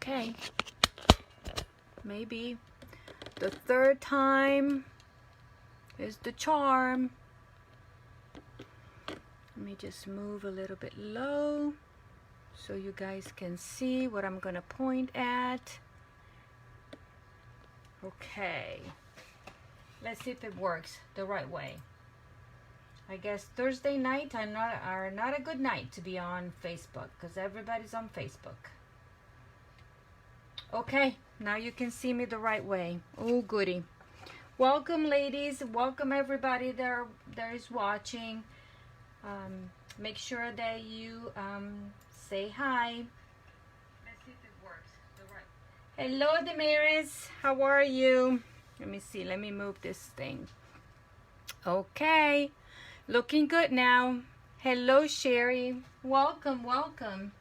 Okay, maybe the third time is the charm. Let me just move a little bit low so you guys can see what I'm gonna point at. Okay, let's see if it works the right way. I guess Thursday night are not a good night to be on Facebook because everybody's on Facebook. Okay, now you can see me the right way. Oh goody. Welcome ladies, welcome everybody that is watching. Make sure that you say hi. Let's see if it works the right. Hello Damaris, how are you? Let me see, let me move this thing. Okay, looking good now. Hello Sherry, welcome, welcome.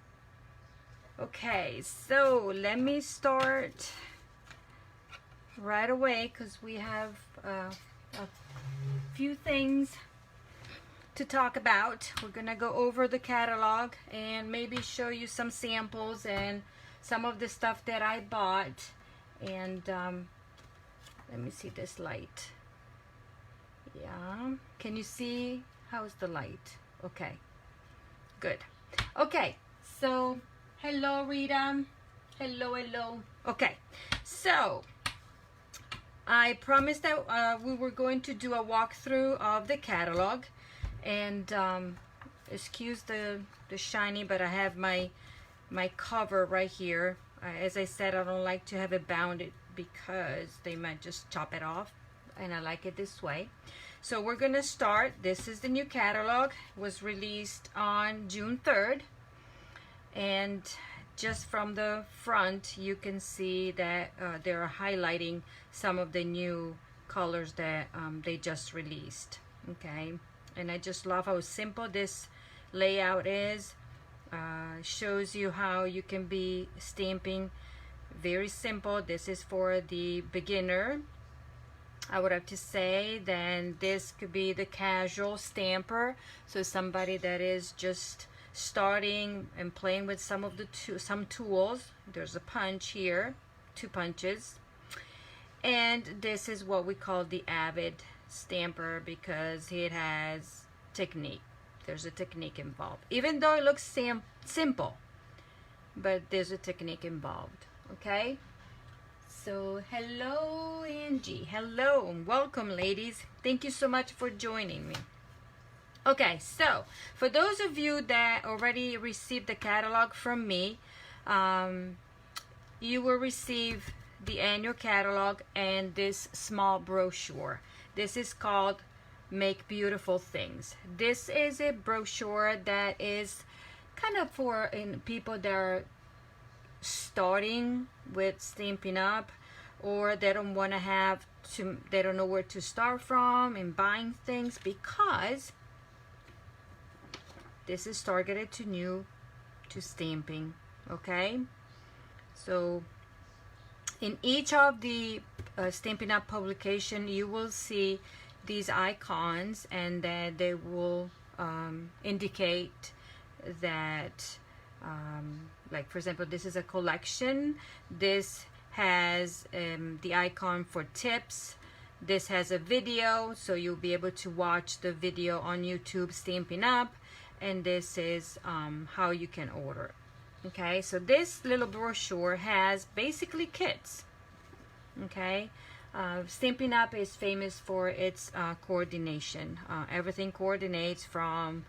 Okay, so let me start right away because we have a few things to talk about. We're gonna go over the catalog and maybe show you some samples and some of the stuff that I bought. And let me see this light. Yeah, can you see? How's the light? Okay, good. Okay, so hello Rita, hello, hello. Okay, so I promised that we were going to do a walkthrough of the catalog. And excuse the shiny, but I have my cover right here. As I said, I don't like to have it bounded because they might just chop it off, and I like it this way. So we're gonna start. This is the new catalog. It was released on June 3rd, and just from the front you can see that they're highlighting some of the new colors that they just released. Okay. And I just love how simple this layout is. Shows you how you can be stamping. Very simple. This is for the beginner, I would have to say. Then this could be the casual stamper. So somebody that is just starting and playing with some of the some tools. There's a punch here, 2 punches. And this is what we call the avid stamper because it has technique. There's a technique involved, even though it looks simple, but there's a technique involved. Okay, so hello Angie, hello and welcome ladies. Thank you so much for joining me. Okay, so for those of you that already received the catalog from me, you will receive the annual catalog and this small brochure. This is called Make Beautiful Things. This is a brochure that is kind of for people that are starting with Stampin' Up, or they don't want to have to, they don't know where to start from in buying things, because this is targeted to stamping. Okay, so in each of the Stampin' Up publication, you will see these icons, and that they will indicate that, like for example, this is a collection. This has the icon for tips. This has a video, so you'll be able to watch the video on YouTube, Stampin' Up. And this is how you can order. Okay, so this little brochure has basically kits. Okay, Stampin' Up is famous for its coordination. Everything coordinates from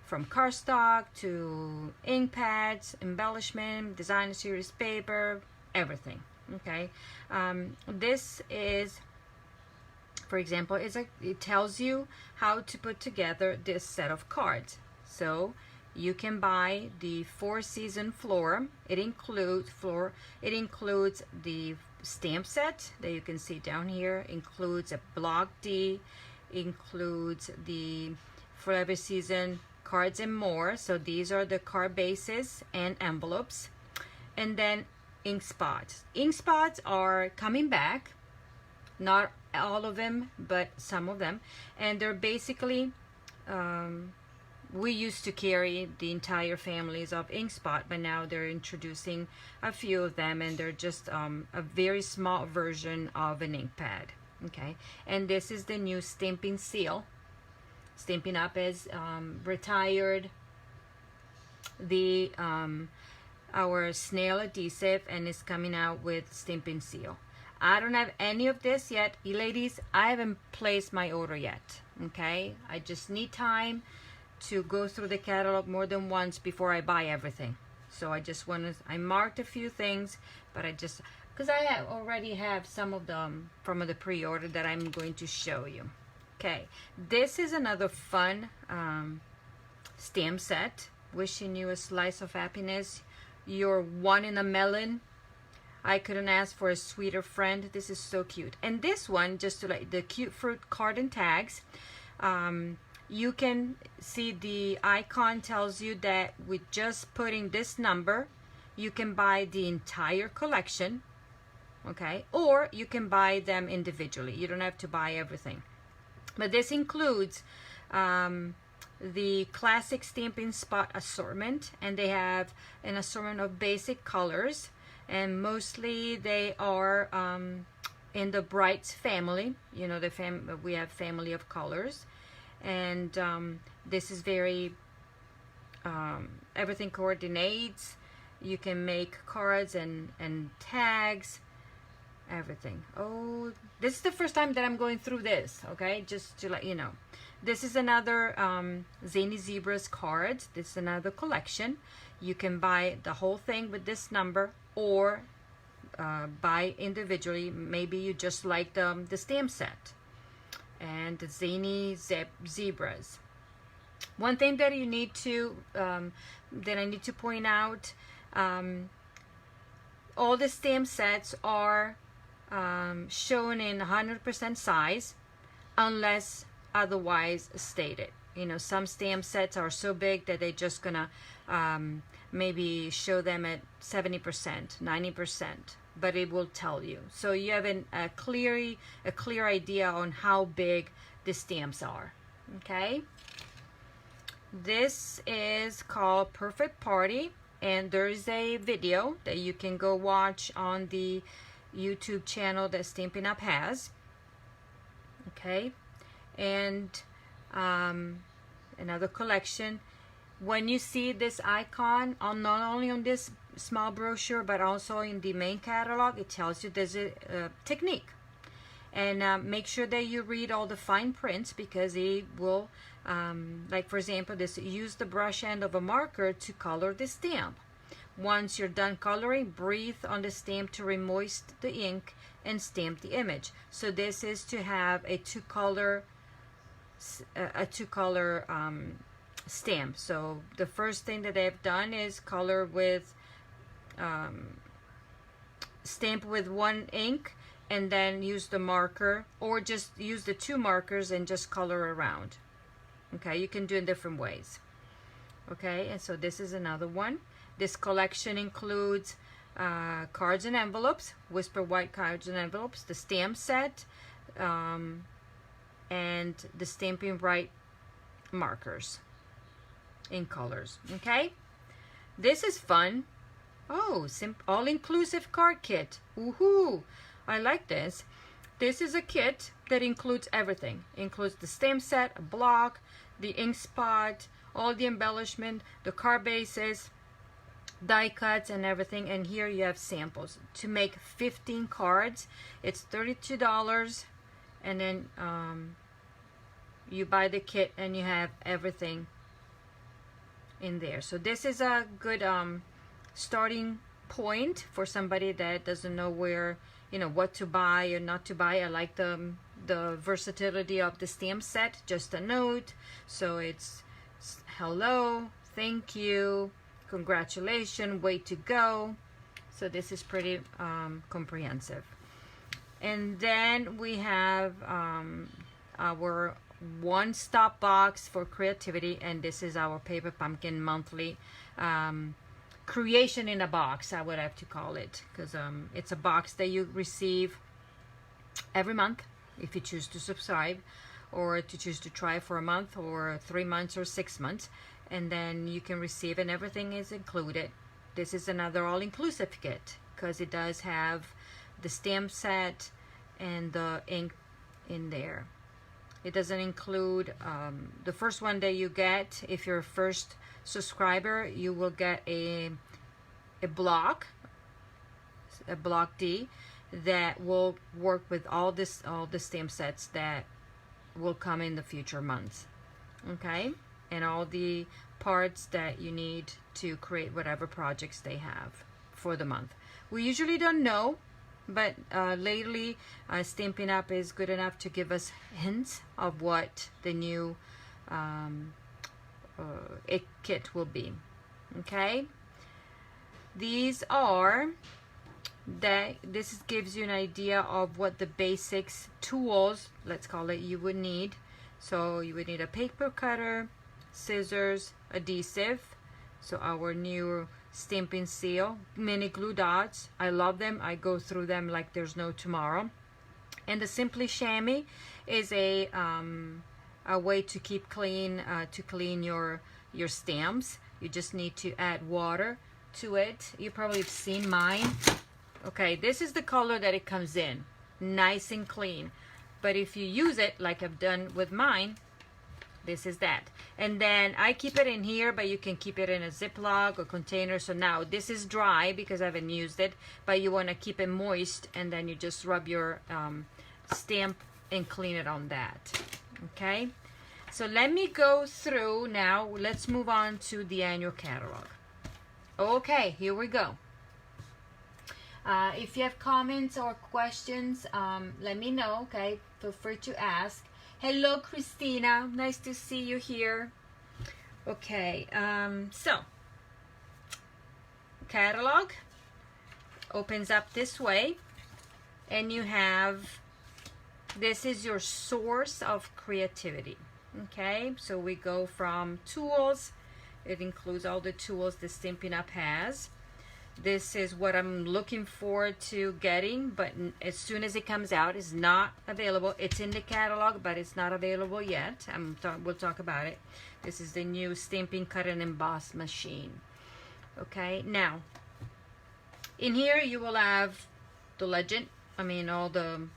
cardstock to ink pads, embellishment, designer series paper, everything. Okay, this is, for example, it tells you how to put together this set of cards. So you can buy the 4-season floor. It includes the stamp set that you can see down here, includes a block D, includes the for every season cards and more. So these are the card bases and envelopes. And then ink spots. Ink spots are coming back, not all of them, but some of them, and they're basically we used to carry the entire families of ink spot, but now they're introducing a few of them, and they're just a very small version of an ink pad. Okay, and this is the new Stampin' Seal. Stampin' Up is retired the our snail adhesive and is coming out with Stampin' Seal. I don't have any of this yet, ladies. I haven't placed my order yet. Okay, I just need time to go through the catalog more than once before I buy everything. So I just want to, I marked a few things, but I just, because I already have some of them from the pre-order that I'm going to show you. Okay, this is another fun stamp set. Wishing you a slice of happiness. You're one in a melon. I couldn't ask for a sweeter friend. This is so cute. And this one, just to like the cute fruit card and tags, you can see the icon tells you that with just putting this number, you can buy the entire collection, okay? Or you can buy them individually. You don't have to buy everything. But this includes the classic Stampin' Spot assortment, and they have an assortment of basic colors, and mostly they are in the Brights family. You know, we have family of colors, and this is very everything coordinates. You can make cards and tags, everything. Oh, this is the first time that I'm going through this, okay, just to let you know. This is another Zany Zebras cards. This is another collection. You can buy the whole thing with this number, or buy individually. Maybe you just like the stamp set and the Zany Zebras. One thing that you need to that I need to point out, all the stamp sets are shown in 100% size unless otherwise stated. You know, some stamp sets are so big that they're just gonna maybe show them at 70%, 90%, but it will tell you. So you have a clear idea on how big the stamps are. Okay, this is called Perfect Party, and there is a video that you can go watch on the YouTube channel that Stampin' Up has. Okay, and another collection. When you see this icon on not only on this small brochure but also in the main catalog, it tells you there's a technique, and make sure that you read all the fine prints, because it will like for example, this: use the brush end of a marker to color the stamp. Once you're done coloring, breathe on the stamp to remoist the ink and stamp the image. So this is to have a two-color stamp. So the first thing that they've done is color with stamp with one ink, and then use the marker, or just use the two markers and just color around. Okay, you can do it different ways. Okay, and so this is another one. This collection includes cards and envelopes, Whisper White cards and envelopes, the stamp set, and the Stampin' Right markers in colors. Okay, this is fun. Oh, all-inclusive card kit. Woohoo! I like this. This is a kit that includes everything. Includes the stamp set, a block, the ink spot, all the embellishment, the card bases, die cuts, and everything. And here you have samples to make 15 cards. It's $32, and then you buy the kit and you have everything in there. So this is a good starting point for somebody that doesn't know where, you know, what to buy or not to buy. I like the versatility of the stamp set. Just a note. So it's hello, thank you, congratulations, way to go. So this is pretty comprehensive. And then we have our one-stop box for creativity, and this is our Paper Pumpkin monthly creation in a box, I would have to call it, because it's a box that you receive every month if you choose to subscribe, or to choose to try for a month or 3 months or 6 months, and then you can receive, and everything is included. This is another all-inclusive kit because it does have the stamp set and the ink in there. It doesn't include the first one that you get. If you're a first subscriber, you will get a block D that will work with all the stamp sets that will come in the future months, okay, and all the parts that you need to create whatever projects they have for the month. We usually don't know, but lately Stampin' Up is good enough to give us hints of what the new kit will be. Okay, these are this gives you an idea of what the basics tools, let's call it, you would need. So you would need a paper cutter, scissors, adhesive, so our new stamping seal, mini glue dots. I love them. I go through them like there's no tomorrow. And the Simply Chamois is a way to keep clean, to clean your stamps. You just need to add water to it. You probably have seen mine. Okay, this is the color that it comes in, nice and clean. But if you use it like I've done with mine, this is that. And then I keep it in here, but you can keep it in a Ziploc or container. So now this is dry because I haven't used it, but you want to keep it moist, and then you just rub your stamp and clean it on that. Okay, so let me go through now. Let's move on to the annual catalog. Okay, here we go. If you have comments or questions, let me know, okay? Feel free to ask. Hello, Christina. Nice to see you here. Okay, so catalog opens up this way, and you have, this is your source of creativity. Okay, so we go from tools. It includes all the tools that Stampin' Up has. This is what I'm looking forward to getting, but as soon as it comes out, it's not available. It's in the catalog, but it's not available yet. We'll talk about it. This is the new Stampin' Cut and Emboss machine. Okay, now in here you will have the legend. I mean, all the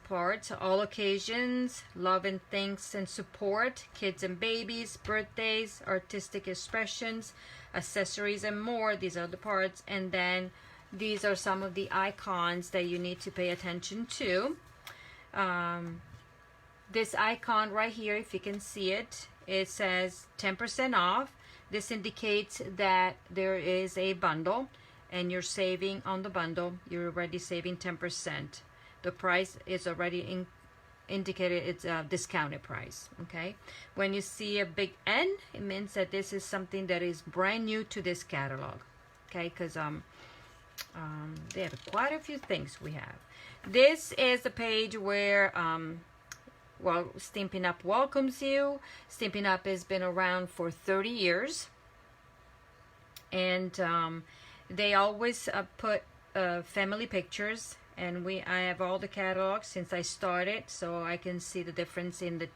parts, all occasions, love and thanks and support, kids and babies, birthdays, artistic expressions, accessories, and more. These are the parts. And then these are some of the icons that you need to pay attention to. This icon right here, if you can see it, it says 10% off. This indicates that there is a bundle and you're saving on the bundle. You're already saving 10%. The price is already indicated, it's a discounted price. Okay, when you see a big N, it means that this is something that is brand new to this catalog. Okay, because they have quite a few things we have. This is the page where well, Stampin' Up welcomes you. Stampin' Up has been around for 30 years, and they always put family pictures. And I have all the catalogs since I started, so I can see the difference in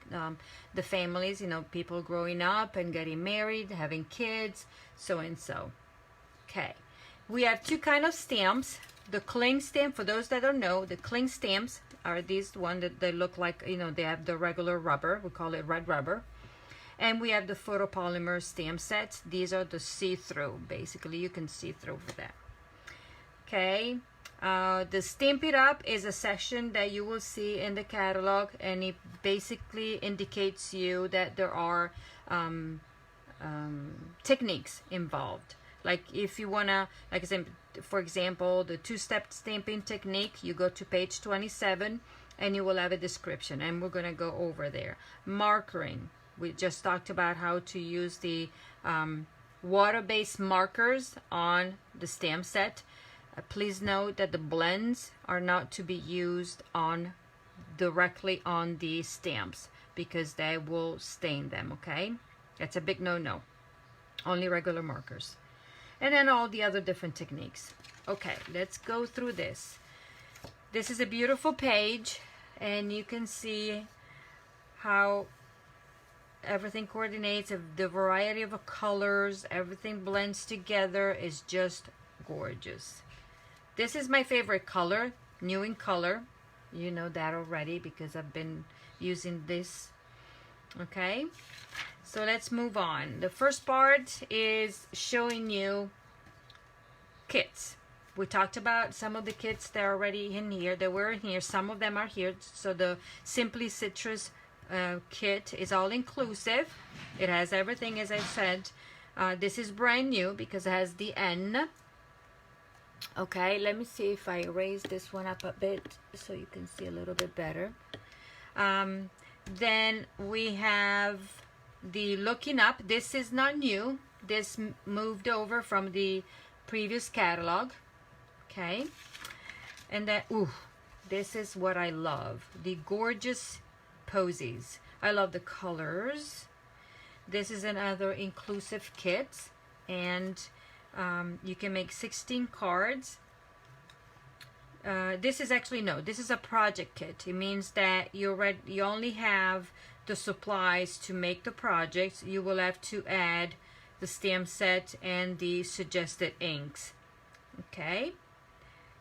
the families, you know, people growing up and getting married, having kids, so and so. Okay, we have two kind of stamps. The cling stamp, for those that don't know, the cling stamps are these one that they look like, you know, they have the regular rubber, we call it red rubber. And we have the photopolymer stamp sets. These are the see-through, basically you can see through for that. Okay. The Stampin' Up is a section that you will see in the catalog, and it basically indicates you that there are techniques involved. Like if you wanna, like I said, for example, the two-step stamping technique, you go to page 27 and you will have a description, and we're gonna go over there. Markering, we just talked about how to use the water-based markers on the stamp set. Please note that the blends are not to be used directly on the stamps because they will stain them, okay? That's a big no-no. Only regular markers. And then all the other different techniques. Okay, let's go through this. This is a beautiful page, and you can see how everything coordinates, the variety of colors, everything blends together is just gorgeous. This is my favorite color, new in color. You know that already because I've been using this. Okay, so let's move on. The first part is showing you kits. We talked about some of the kits that are already in here. They were in here. Some of them are here. So the Simply Citrus kit is all inclusive. It has everything, as I said. This is brand new because it has the N. Okay, let me see if I raise this one up a bit so you can see a little bit better. Then we have the Looking Up. This is not new. This moved over from the previous catalog. Okay, and then, ooh, this is what I love. The Gorgeous Posies. I love the colors. This is another inclusive kit, and you can make 16 cards. This is actually, no, this is a project kit. It means that you only have the supplies to make the projects. You will have to add the stamp set and the suggested inks. Okay,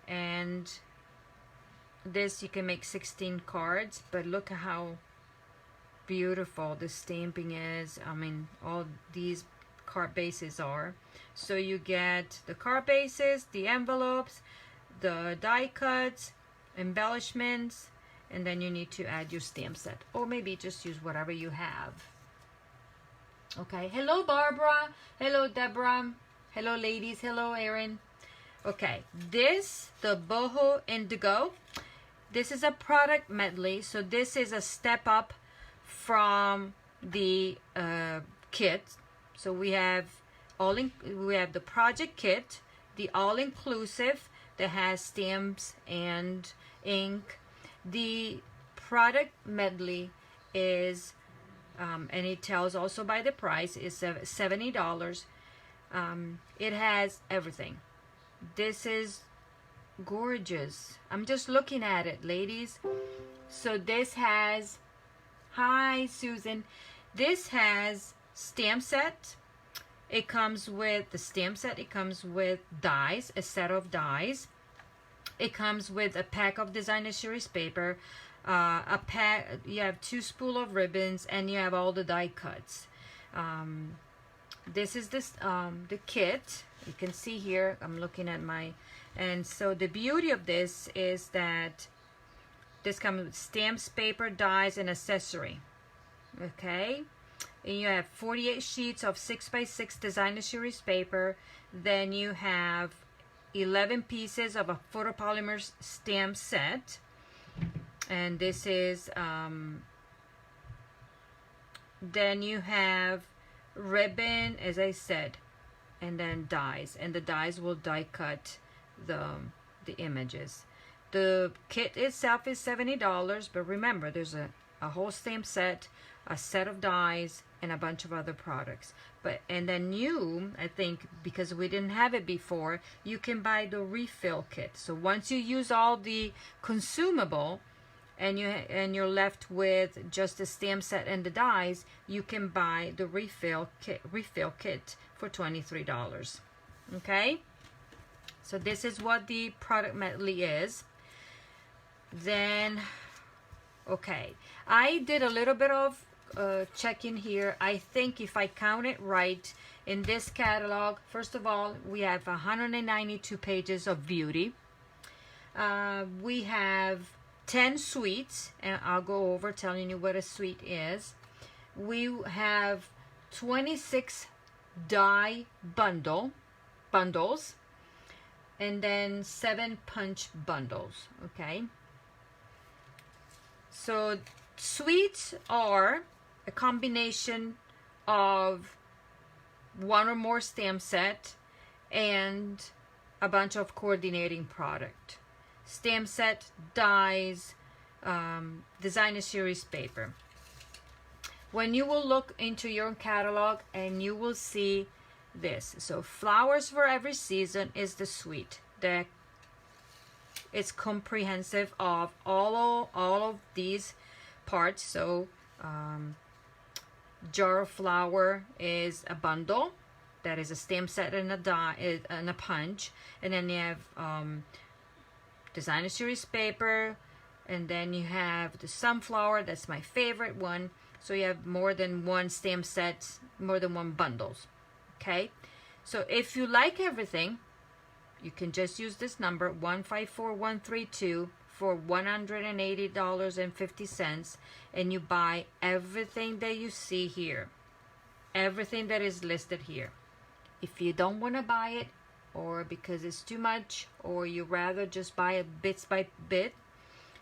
and this you can make 16 cards, but look at how beautiful the stamping is. I mean, all these card bases are. So you get the card bases, the envelopes, the die cuts, embellishments, and then you need to add your stamp set, or maybe just use whatever you have. Okay, hello Barbara, hello Deborah, hello ladies, hello Erin. Okay, this, the Boho Indigo, this is a product medley, so this is a step up from the kit. So we have the project kit, the all-inclusive that has stamps and ink. The product medley is, and it tells also by the price, is $70. It has everything. This is gorgeous. I'm just looking at it, ladies. So this has, hi Susan, this has stamp set. It comes with the stamp set. It comes with dies, a set of dies. It comes with a pack of designer series paper, a pack. You have 2 spool of ribbons, and you have all the die cuts. This is the kit. You can see here, I'm looking at my, and so the beauty of this is that this comes with stamps, paper, dies, and accessory. Okay, and you have 48 sheets of 6x6 designer series paper. Then you have 11 pieces of a photopolymer stamp set, and this is then you have ribbon, as I said, and then dies, and the dies will die cut the images. The kit itself is $70, but remember there's a whole stamp set, a set of dies, and a bunch of other products. And then you, I think, because we didn't have it before, you can buy the refill kit. So once you use all the consumable and you're left with just the stamp set and the dies, you can buy the refill kit for $23. Okay, so this is what the product medley is. Then, okay, I did a little bit of checking here. I think if I count it right, in this catalog, first of all, we have 192 pages of beauty. We have 10 suites, and I'll go over telling you what a suite is. We have 26 die bundles, and then 7 punch bundles. Okay, so suites are a combination of 1 or more stamp set and a bunch of coordinating product. Stamp set, dies, designer series paper. When you will look into your catalog, and you will see this. So Flowers for Every Season is the suite that it's comprehensive of all of these parts. So jar of flour is a bundle. That is a stamp set and a die and a punch. And then you have designer series paper, and then you have the sunflower. That's my favorite one. So you have more than one stamp set, more than one bundles. Okay, so if you like everything, you can just use this number 154132 for $180.50, and you buy everything that you see here, everything that is listed here. If you don't want to buy it, or because it's too much, or you rather just buy it bits by bit,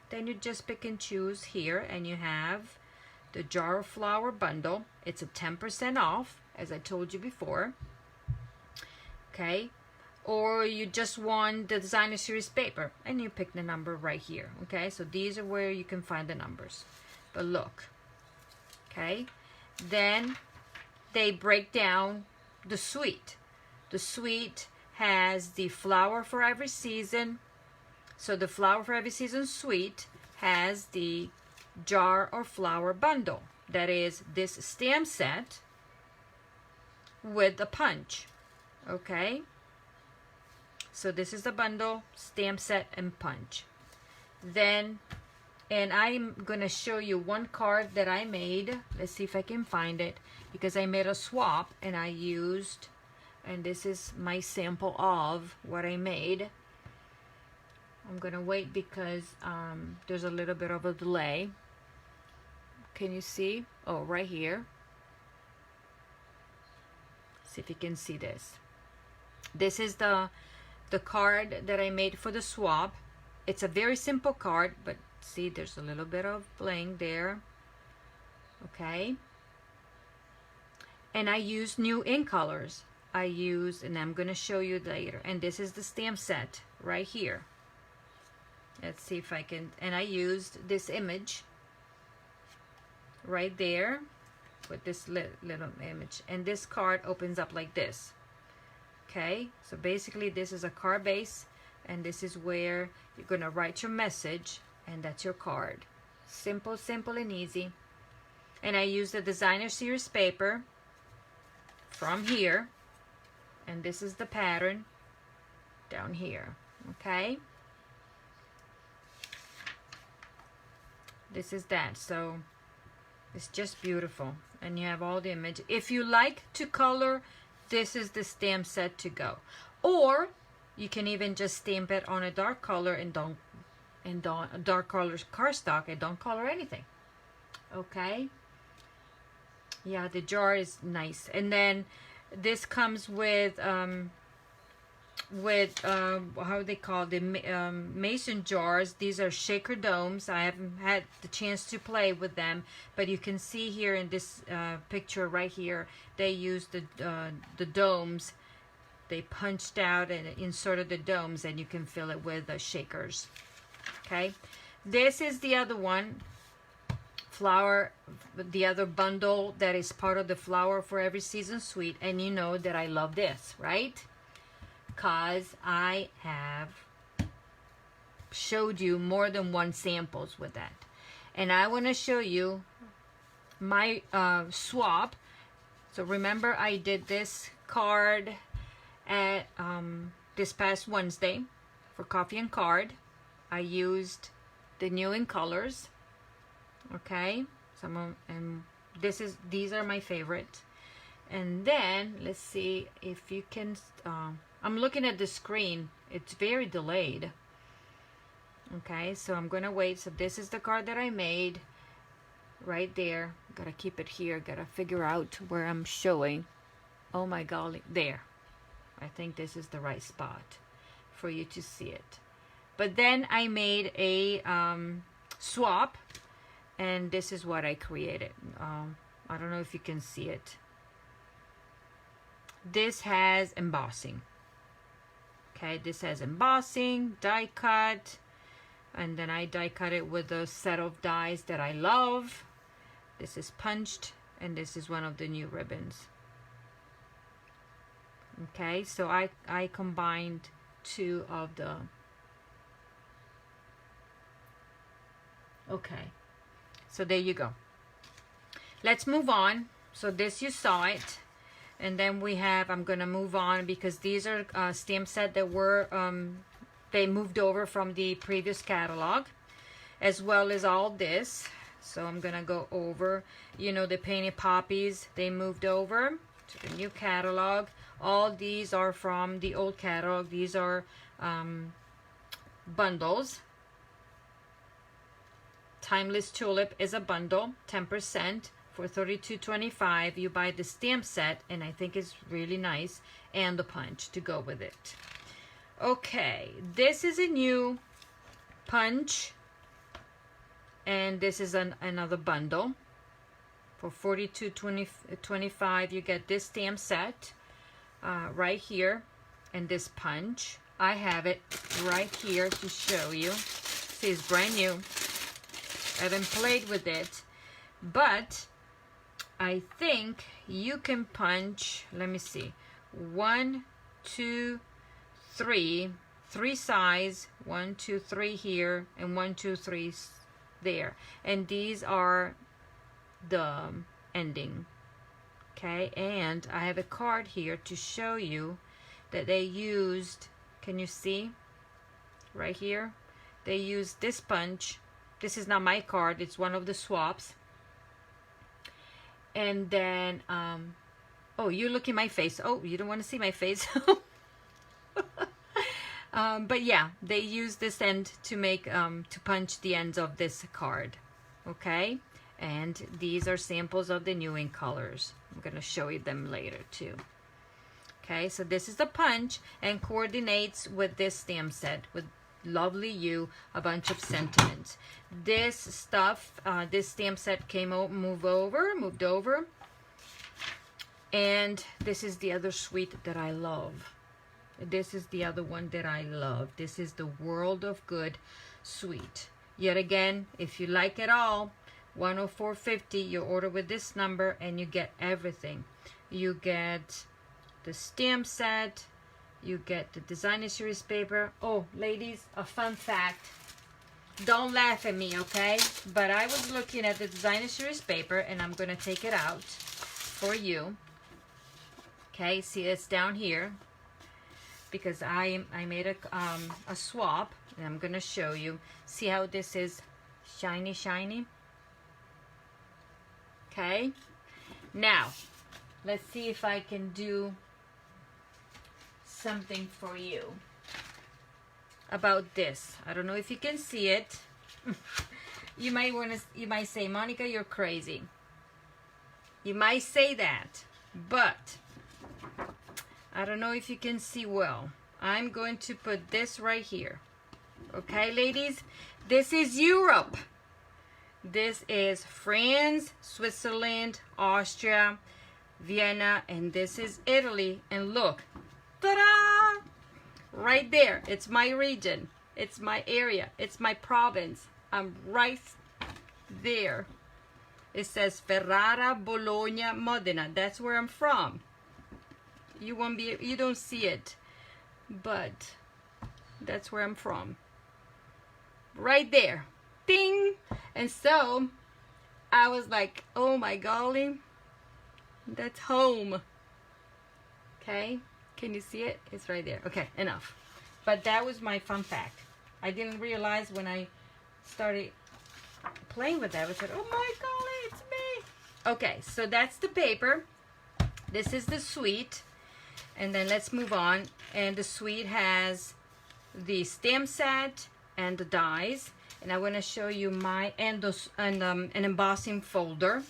then you just pick and choose here, and you have the jar of flour bundle. It's a 10% off, as I told you before. Okay, or you just want the designer series paper, and you pick the number right here. Okay, so these are where you can find the numbers. But look, okay, then they break down the suite. The suite has the flower for every season. So the flower for every season suite has the jar or flower bundle. That is this stamp set with a punch. Okay, so this is the bundle, stamp set, and punch. Then, and I'm gonna show you one card that I made. Let's see if I can find it, because I made a swap and I used, and this is my sample of what I made. I'm gonna wait because there's a little bit of a delay. Can you see? Oh, right here. See if you can see this. This is the card that I made for the swap. It's a very simple card, but see, there's a little bit of bling there. Okay. And I used new ink colors. I used, and I'm going to show you later. And this is the stamp set right here. Let's see if I can, and I used this image right there with this little image. And this card opens up like this. Okay, so basically this is a card base, and this is where you're going to write your message, and that's your card. Simple, simple and easy. And I use the designer series paper from here, and this is the pattern down here. Okay, this is that. So it's just beautiful, and you have all the image. If you like to color, this is the stamp set to go. Or you can even just stamp it on a dark color and don't dark color cardstock and don't color anything. Okay, yeah, the jar is nice. And then this comes with how they call the mason jars. These are shaker domes. I haven't had the chance to play with them, but you can see here in this picture right here, they used the domes. They punched out and inserted the domes, and you can fill it with shakers. Okay, this is the other one, flower, the other bundle that is part of the flower for every season suite. And you know that I love this, right? Because I have showed you more than one samples with that. And I want to show you my swap. So remember, I did this card at this past Wednesday for Coffee and Card. I used the new in colors. Okay, and these are my favorite. And then let's see if you can. I'm looking at the screen. It's very delayed. Okay, so I'm gonna wait. So this is the card that I made right there. Gotta keep it here. Gotta figure out where I'm showing. Oh my golly, there. I think this is the right spot for you to see it. But then I made a swap, and this is what I created. I don't know if you can see it. This has embossing. Okay, this has embossing, die cut, and then I die cut it with a set of dies that I love. This is punched, and this is one of the new ribbons. Okay, so I combined two of the. Okay, so there you go. let's move on. So this, you saw it. And then we have, I'm going to move on because these are stamp set that were, they moved over from the previous catalog, as well as all this. So I'm going to go over, you know, the painted poppies, they moved over to the new catalog. All these are from the old catalog. These are bundles. Timeless Tulip is a bundle, 10%. For $32.25, you buy the stamp set, and I think it's really nice, and the punch to go with it. Okay, this is a new punch, and this is another bundle. For $42.25, you get this stamp set right here, and this punch. I have it right here to show you. See, it's brand new. I haven't played with it, but I think you can punch, let me see, 1, 2, 3, 3 sides, 1, 2, 3 here, and 1, 2, 3 there. And these are the ending. Okay, and I have a card here to show you that they used, can you see? Right here. They used this punch. This is not my card, it's one of the swaps. And then, oh, you look in my face. Oh, you don't want to see my face. But yeah, they use this end to make, to punch the ends of this card. Okay? And these are samples of the new ink colors. I'm going to show you them later too. Okay, so this is the punch and coordinates with this stamp set with lovely you, a bunch of sentiments. This stuff, this stamp set moved over, and this is the other suite that I love. This is the other one that I love. This is the World of Good suite. Yet again, if you like it all, $104.50, you order with this number and you get everything. You get the stamp set, you get the designer series paper. Oh, ladies, a fun fact. Don't laugh at me, okay? But I was looking at the designer series paper, and I'm going to take it out for you. Okay, see, it's down here. Because I made a swap, and I'm going to show you. See how this is shiny, shiny? Okay. Now, let's see if I can do something for you about this. I don't know if you can see it. You might say, Monica, you're crazy. You might say that, but I don't know if you can see well. I'm going to put this right here. Okay, ladies? This is Europe. This is France, Switzerland, Austria, Vienna, and this is Italy. And look, ta-da! Right there. It's my region. It's my area. It's my province. I'm right there. It says Ferrara, Bologna, Modena. That's where I'm from. You don't see it, but that's where I'm from. Right there. Ding! And so I was like, oh my golly, that's home. Okay? Can you see it? It's right there. Okay, enough. But that was my fun fact. I didn't realize when I started playing with that. I said, oh my golly, it's me. Okay, so that's the paper. This is the suite. And then let's move on. And the suite has the stamp set and the dies. And I want to show you my an embossing folder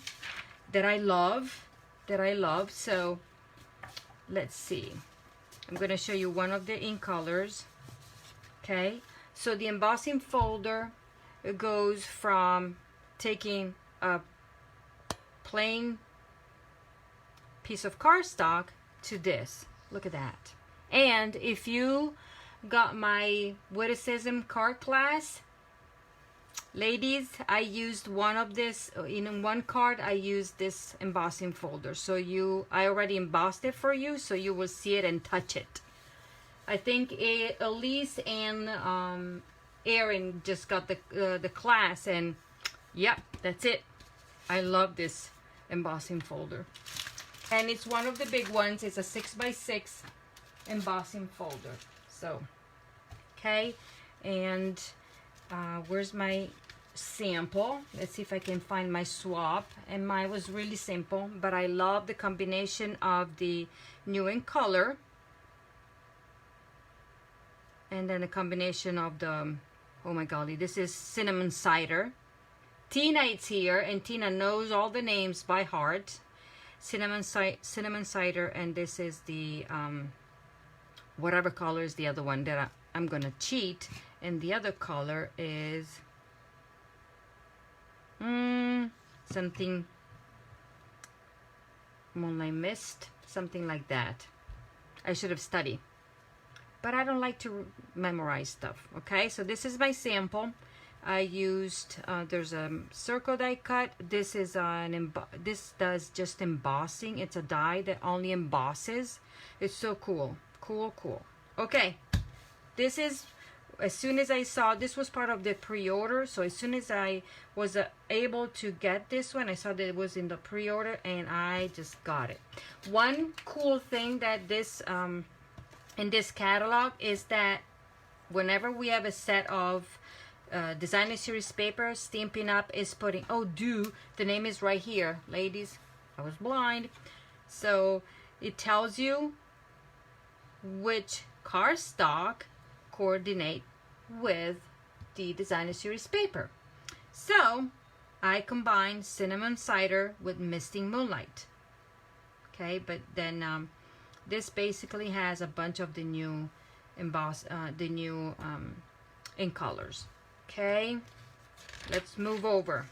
that I love. So let's see. I'm going to show you one of the ink colors. Okay. So the embossing folder, it goes from taking a plain piece of cardstock to this. Look at that. And if you got my witticism card class, ladies, I used one of this, in one card I used this embossing folder. So I already embossed it for you, so you will see it and touch it. I think Elise and Erin just got the class, and yep, that's it. I love this embossing folder. And it's one of the big ones. It's a 6x6 embossing folder. So, okay. And where's my sample? Let's see if I can find my swap. And mine was really simple, but I love the combination of the new in color and then a combination of the, oh my golly, this is cinnamon cider. Tina is here, and Tina knows all the names by heart. Cinnamon cider, and this is the whatever color is the other one that I'm gonna cheat, and the other color is something Moonlight Mist, something like that. I should have studied, but I don't like to memorize stuff. Okay, so this is my sample. I used there's a circle that I cut. This is this does just embossing. It's a die that only embosses. It's so cool. Cool. Okay, this is, as soon as I saw this was part of the pre-order, so as soon as I was able to get this one, I saw that it was in the pre-order, and I just got it. One cool thing that this in this catalog is that whenever we have a set of Designer Series paper, Stampin' Up is putting, the name is right here, ladies. I was blind. So it tells you which cardstock coordinate with the Designer Series paper. So I combined cinnamon cider with misting moonlight. Okay, but then this basically has a bunch of the new ink colors. Okay, let's move over.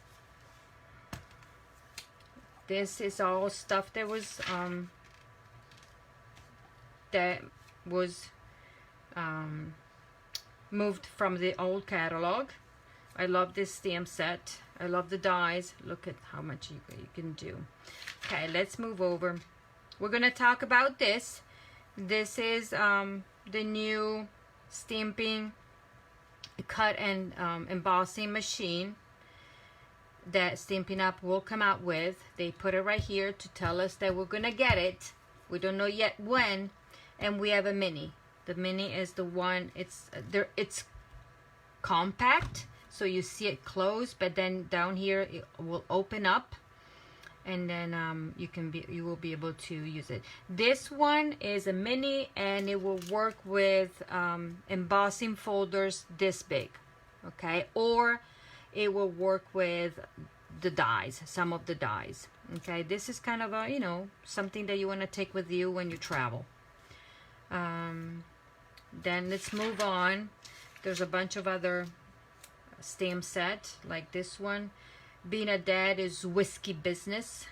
This is all stuff that was moved from the old catalog. I love this stamp set. I love the dies. Look at how much you can do. Okay, let's move over. We're gonna talk about this. This is the new stamping cut and embossing machine that Stampin' Up will come out with. They put it right here to tell us that we're gonna get it. We don't know yet when. And we have a mini. The mini is the one, it's compact, so you see it closed, but then down here it will open up, and then you will be able to use it. This one is a mini, and it will work with embossing folders this big, okay? Or it will work with the dies, some of the dies, okay? This is kind of a, you know, something that you want to take with you when you travel. Then let's move on. There's a bunch of other stamp set like this one. Being a Dad is Whiskey Business.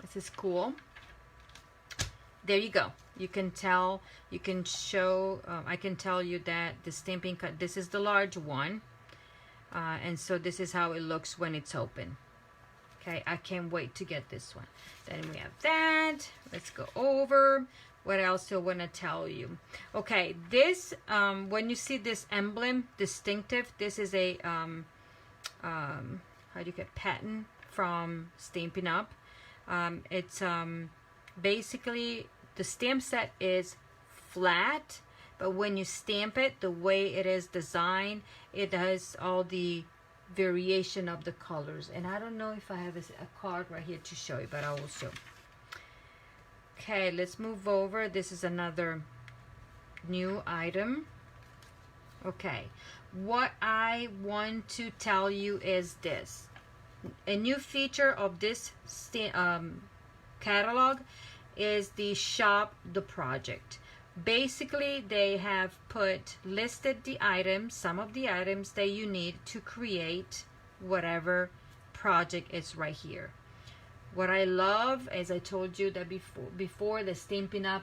This is cool. There you go. You can tell, you can show, I can tell you that the stamping cut, this is the large one. And so this is how it looks when it's open. Okay, I can't wait to get this one. Then we have that. Let's go over. What else do I want to tell you? Okay, this, when you see this emblem, distinctive, this is a, how do you get, patent from Stampin' Up. It's basically, the stamp set is flat, but when you stamp it, the way it is designed, it has all the variation of the colors. And I don't know if I have a card right here to show you, but I will show. Okay, let's move over. This is another new item. Okay, what I want to tell you is this. A new feature of this catalog is the Shop the Project. Basically, they have listed the items, some of the items that you need to create whatever project is right here. What I love, as I told you that before the Stampin' Up,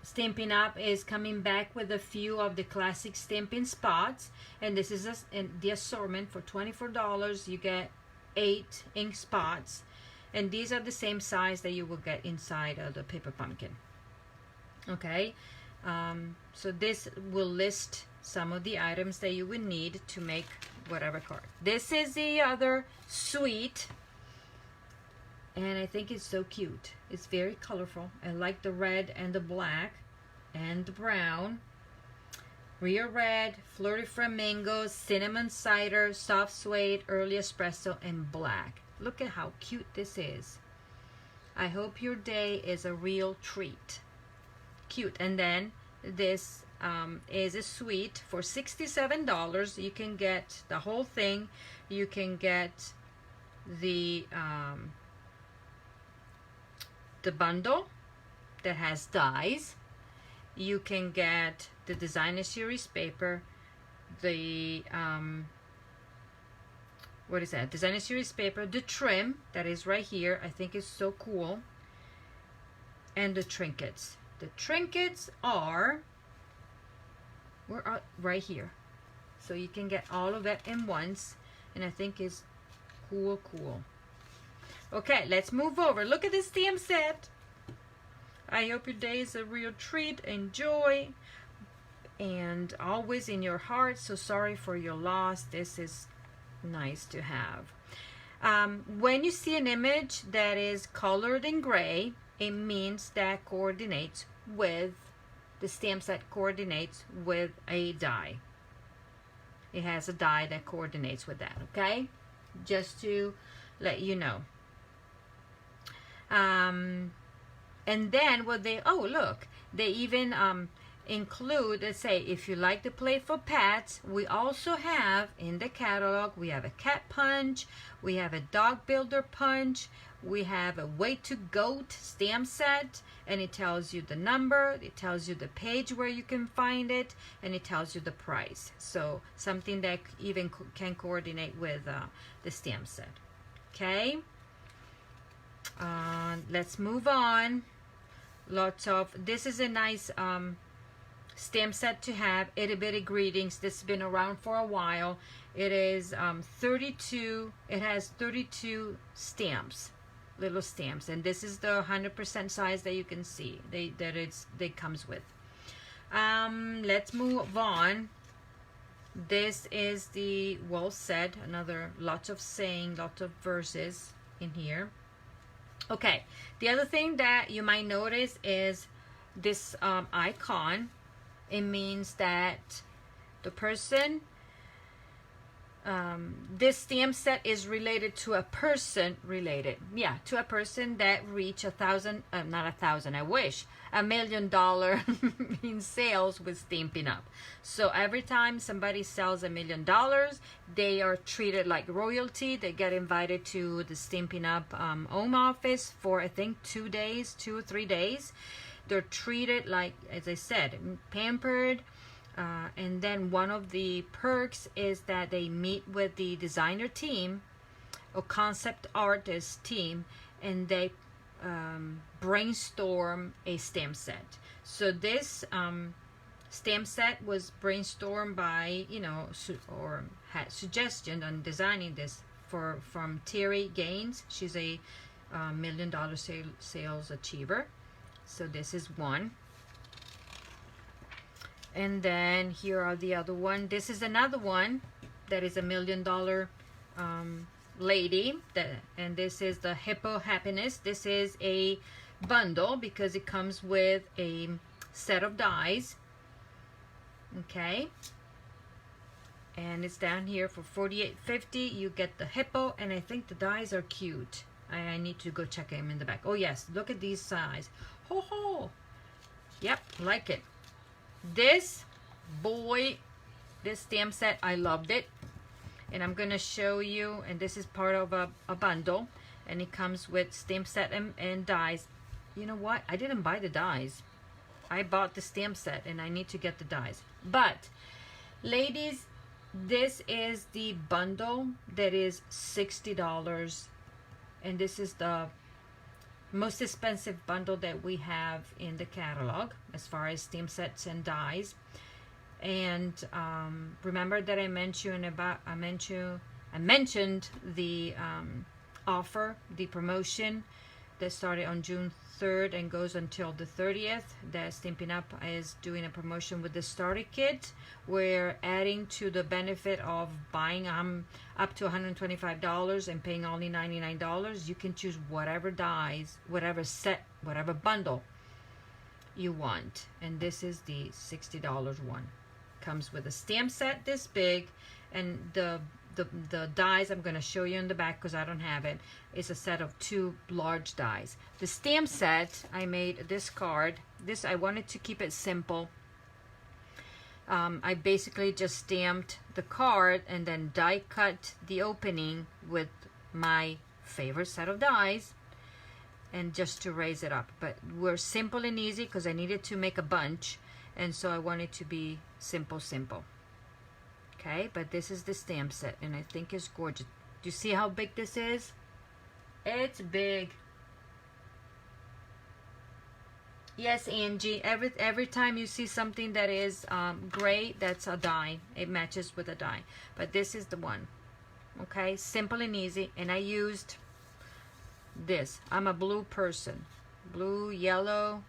Stampin' Up is coming back with a few of the classic stamping spots, and this is the assortment for $24. You get 8 ink spots, and these are the same size that you will get inside of the paper pumpkin. Okay, So this will list some of the items that you would need to make whatever card. This is the other suite, and I think it's so cute. It's very colorful. I like the red and the black and the brown. Real red, flirty flamingo, cinnamon cider, soft suede, early espresso, and black. Look at how cute this is. I hope your day is a real treat. Cute. And then this is a suite for $67. You can get the whole thing. You can get the bundle that has dies. You can get the designer series paper, the what is that? Designer series paper, the trim that is right here. I think is so cool. And the trinkets. The trinkets are right here. So you can get all of that in once, and I think it's cool. Okay, let's move over. Look at this stamp set. I hope your day is a real treat. Enjoy. And always in your heart, so sorry for your loss. This is nice to have. When you see an image that is colored in gray, it means that coordinates with the stamp set, coordinates with a die. It has a die that coordinates with that, okay? Just to let you know. And then what they, oh look, they even include, let's say, if you like to play for pets, we also have in the catalog, we have a cat punch, we have a dog builder punch, we have a way to goat stamp set, and it tells you the number, it tells you the page where you can find it, and it tells you the price. So something that even can coordinate with the stamp set. Okay, let's move on. Lots of, this is a nice stamp set to have. Itty Bitty Greetings. This has been around for a while. It is 32, it has 32 stamps, little stamps, and this is the 100% size that you can see that comes with. Let's move on. This is the well said, another lots of saying, lots of verses in here. Okay, the other thing that you might notice is this icon. It means that the person, this stamp set is related to a person to a person that reached $1 million in sales with Stampin' Up. So every time somebody sells $1 million, they are treated like royalty. They get invited to the Stampin' Up home office for I think 2 or 3 days. They're treated like, as I said, pampered. And then one of the perks is that they meet with the designer team or concept artist team, and they brainstorm a stamp set. So this stamp set was brainstormed by, you know, or had suggestion on designing this from Terry Gaines. She's a $1 million sales achiever. So this is one. And then here are the other one. This is another one that is $1 million lady. And this is the Hippo Happiness. This is a bundle because it comes with a set of dies. Okay. And it's down here for $48.50. You get the hippo, and I think the dies are cute. I need to go check them in the back. Oh yes, look at these size. Ho ho. Yep, like it. This stamp set, I loved it, and I'm gonna show you. And this is part of a bundle, and it comes with stamp set and dies. You know what? I didn't buy the dies. I bought the stamp set, and I need to get the dies. But ladies, this is the bundle that is $60, and this is the most expensive bundle that we have in the catalog as far as stamp sets and dies. And remember that I mentioned the offer, the promotion that started on June 3rd and goes until the 30th. That Stampin' Up is doing a promotion with the starter kit. We're adding to the benefit of buying up to $125 and paying only $99. You can choose whatever dies, whatever set, whatever bundle you want. And this is the $60 one. Comes with a stamp set this big, and the dies I'm going to show you in the back because I don't have it. It's a set of 2 large dies. The stamp set, I made this card. This, I wanted to keep it simple. I basically just stamped the card and then die cut the opening with my favorite set of dies, and just to raise it up. But we're simple and easy because I needed to make a bunch, and so I wanted to be simple. Okay, but this is the stamp set, and I think it's gorgeous. Do you see how big this is? It's big. Yes, Angie, every time you see something that is great, that's a die. It matches with a die. But this is the one. Okay, simple and easy. And I used this. I'm a blue person. Blue, yellow.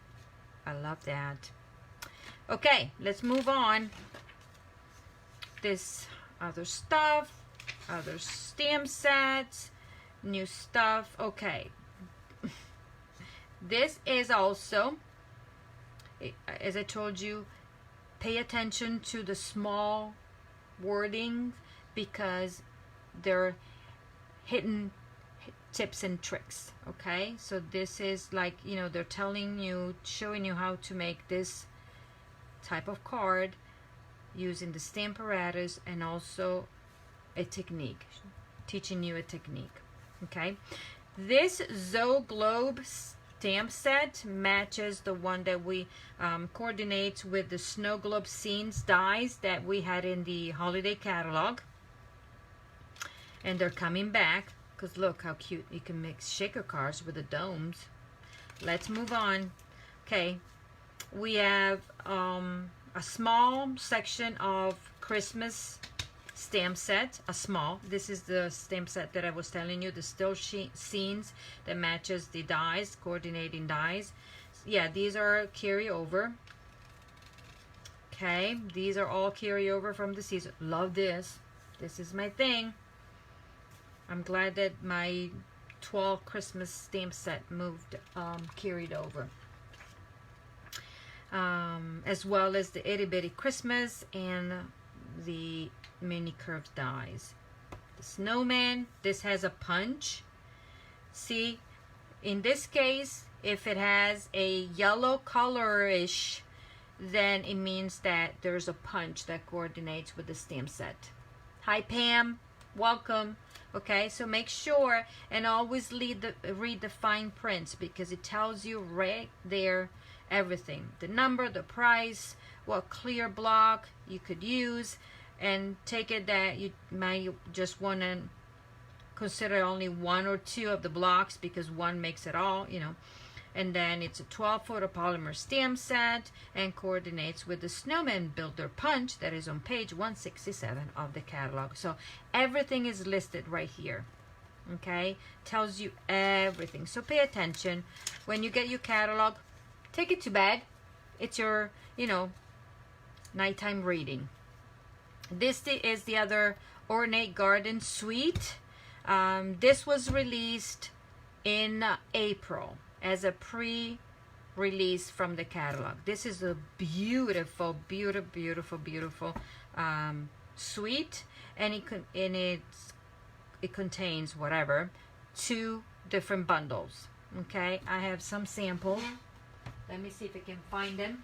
I love that. Okay, let's move on. This other stuff, other stamp sets, new stuff. Okay, this is also, as I told you, pay attention to the small wording because they're hidden tips and tricks. Okay, so this is like, you know, they're telling you, showing you how to make this type of card using the stamp apparatus and also a technique, teaching you a technique. Okay, this Zoe Globe stamp set matches the one that we coordinates with the Snow Globe Scenes dies that we had in the holiday catalog, and they're coming back because look how cute. You can make shaker cards with the domes. Let's move on. Okay, we have a small section of Christmas stamp set, a small. This is the stamp set that I was telling you, the still scenes that matches the dies, coordinating dies. Yeah, these are carryover. Okay, these are all carryover from the season. Love this. This is my thing. I'm glad that my 12 Christmas stamp set moved, carried over. As well as the itty bitty Christmas and the mini curved dies. The snowman, this has a punch. See, in this case, if it has a yellow colorish, then it means that there's a punch that coordinates with the stamp set. Hi Pam, welcome. Okay, so make sure and always read the fine prints because it tells you right there everything, the number, the price, what clear block you could use, and take it that you might just want to consider only 1 or 2 of the blocks because one makes it all, you know. And then it's a 12 photopolymer stamp set and coordinates with the Snowman Builder Punch that is on page 167 of the catalog. So everything is listed right here. Okay, tells you everything. So pay attention when you get your catalog. Take it to bed. It's your, you know, nighttime reading. This is the other Ornate Garden Suite. This was released in April as a pre-release from the catalog. This is a beautiful, beautiful suite, and it contains whatever 2 different bundles. Okay, I have some samples. Let me see if I can find them.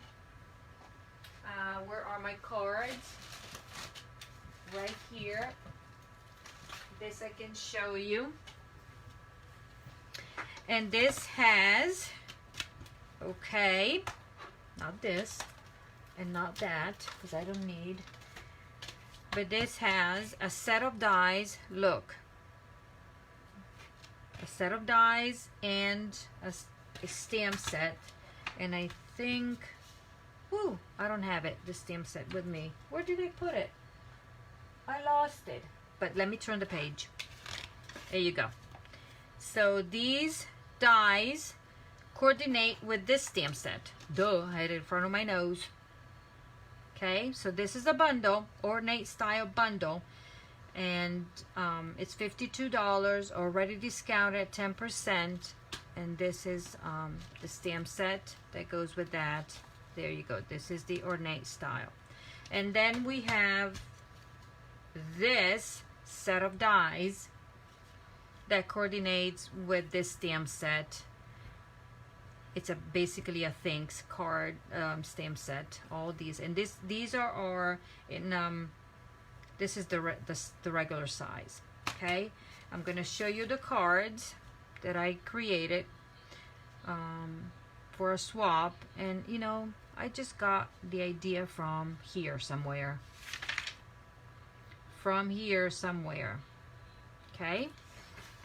Where are my cards? Right here. This I can show you. And this has, okay, not this and not that because I don't need, but this has a set of dies. Look, a set of dies and a stamp set. And I think, whoo, I don't have it, the stamp set with me. Where did I put it? I lost it. But let me turn the page. There you go. So these dies coordinate with this stamp set. Duh, I had it in front of my nose. Okay, so this is a bundle, ornate style bundle, and it's $52, already discounted at 10%, and this is the stamp set that goes with that. There you go. This is the ornate style. And then we have this set of dies that coordinates with this stamp set. It's basically a thanks card stamp set. All these, and these are in this is the regular size. Okay, I'm gonna show you the cards that I created for a swap, and you know, I just got the idea from here somewhere. From here somewhere. Okay,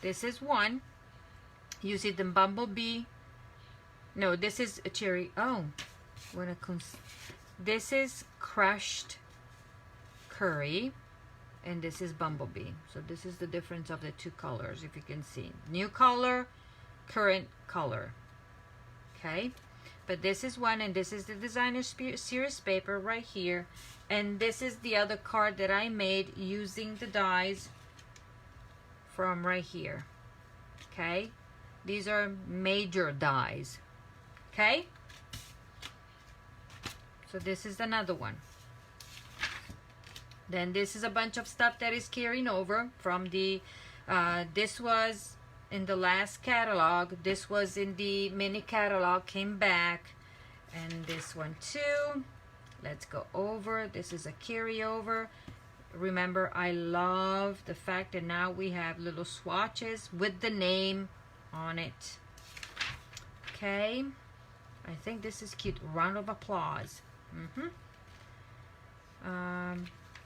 this is one. You see the bumblebee. No, this is a cherry. Oh, when it comes, this is crushed curry, and this is bumblebee. So this is the difference of the two colors, if you can see. New color, current color. Okay, but this is one, and this is the designer series paper right here, and this is the other card that I made using the dies from right here. Okay, these are major dies. Okay, so this is another one. Then this is a bunch of stuff that is carrying over from the this was in the last catalog, this was in the mini catalog, came back, and this one too. Let's go over. This is a carryover. Remember, I love the fact that now we have little swatches with the name on it. Okay, I think this is cute. Round of applause.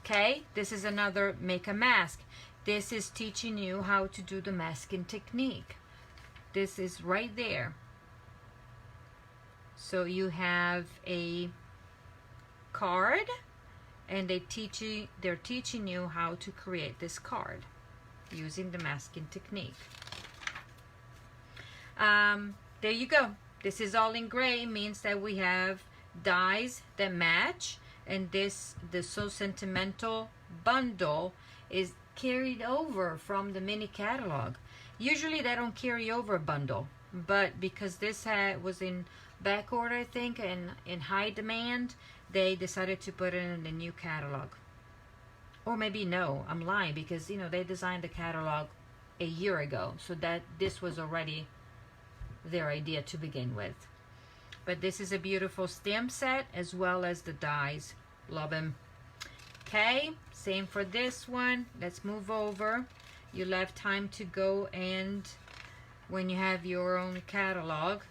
Okay, this is another make a mask. This is teaching you how to do the masking technique. This is right there. So you have a card, and they're teaching you how to create this card using the masking technique. There you go. This is all in gray, means that we have dies that match, and this, the So Sentimental bundle is carried over from the mini catalog. Usually they don't carry over a bundle, but because this was in back order, I think, and in high demand, they decided to put it in the new catalog. Or maybe no, I'm lying, because you know they designed the catalog a year ago, so that this was already their idea to begin with. But this is a beautiful stamp set as well as the dies. Love them. Okay, same for this one. Let's move over. You'll have time to go, and when you have your own catalog,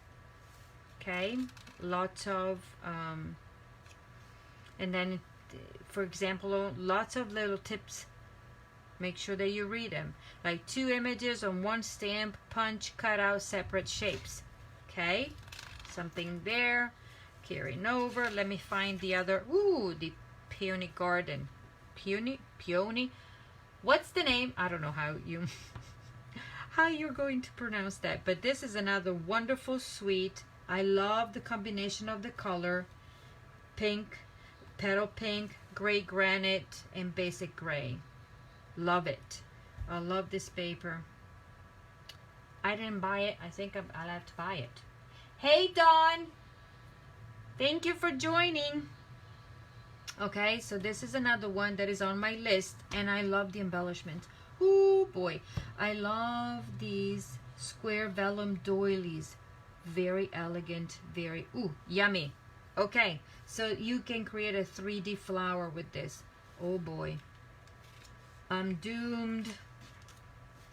okay, lots of and then, for example, lots of little tips. Make sure that you read them. Like 2 images on 1 stamp, punch, cut out separate shapes. Okay, something there. Carrying over. Let me find the other. Ooh, the Peony Garden. Peony. What's the name? I don't know how you're going to pronounce that. But this is another wonderful suite. I love the combination of the color. Pink, petal pink, gray granite, and basic gray. Love it. I love this paper. I didn't buy it. I think I'll have to buy it. Hey, Dawn. Thank you for joining. Okay, so this is another one that is on my list, and I love the embellishment. Oh boy, I love these square vellum doilies. Very elegant, very yummy. Okay, so you can create a 3D flower with this. Oh boy, I'm doomed.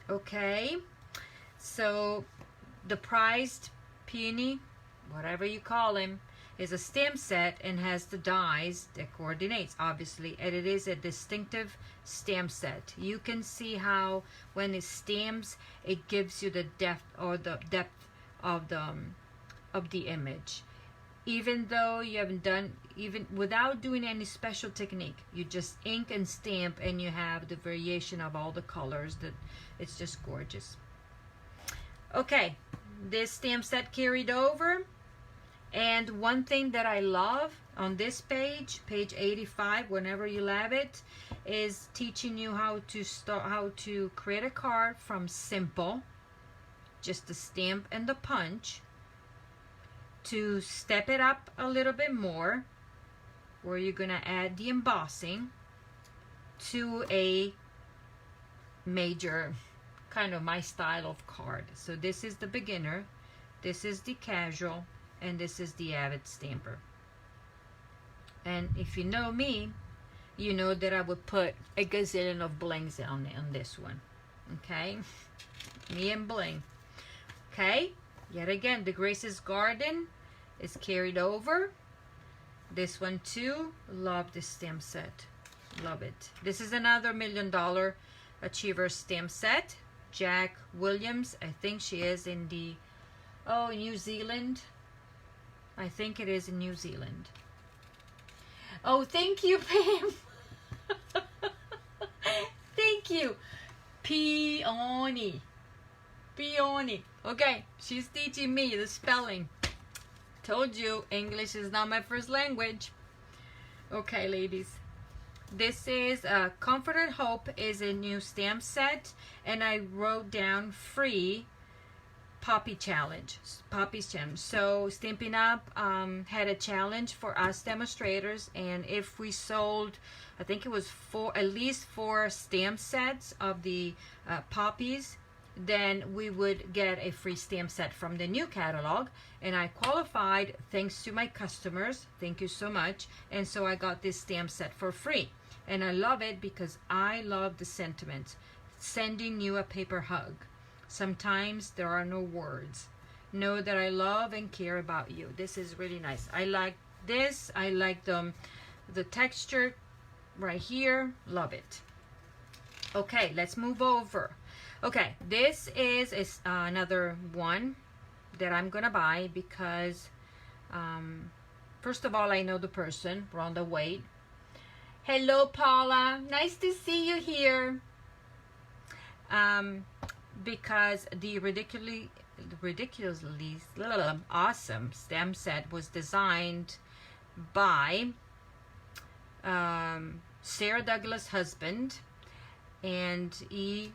Okay, so the prized peony, whatever you call him, is a stamp set and has the dies that coordinates, obviously, and it is a distinctive stamp set. You can see how when it stamps, it gives you the depth of the image. Even though you haven't done, even without doing any special technique, you just ink and stamp, and you have the variation of all the colors. That it's just gorgeous. Okay, this stamp set carried over. And one thing that I love on this page, page 85, whenever you have it, is teaching you how to create a card from simple, just the stamp and the punch, to step it up a little bit more, where you're gonna add the embossing, to a major, kind of my style of card. So this is the beginner, this is the casual, and this is the avid stamper. And if you know me, you know that I would put a gazillion of blings on this one. Okay, me and bling. Okay, yet again, the Grace's Garden is carried over. This one too, love this stamp set, love it. This is another $1 Million Achiever stamp set. Jack Williams, I think she is in the, New Zealand. I think it is in New Zealand. Oh, thank you, Pam. Thank you. Peony. Peony. Okay, she's teaching me the spelling. Told you, English is not my first language. Okay, ladies. This is Comfort and Hope is a new stamp set, and I wrote down free Poppy's challenge. So Stampin' Up had a challenge for us demonstrators, and if we sold, I think it was at least 4 stamp sets of the Poppies, then we would get a free stamp set from the new catalog. And I qualified thanks to my customers. Thank you so much. And so I got this stamp set for free. And I love it because I love the sentiment. Sending you a paper hug. Sometimes there are no words. Know that I love and care about you. This is really nice. I like this. I like the texture right here. Love it. Okay, let's move over. Okay, this is another one that I'm gonna buy because first of all, I know the person, Rhonda Wade. Hello, Paula. Nice to see you here. Because the ridiculously awesome stamp set was designed by Sarah Douglas' husband, and he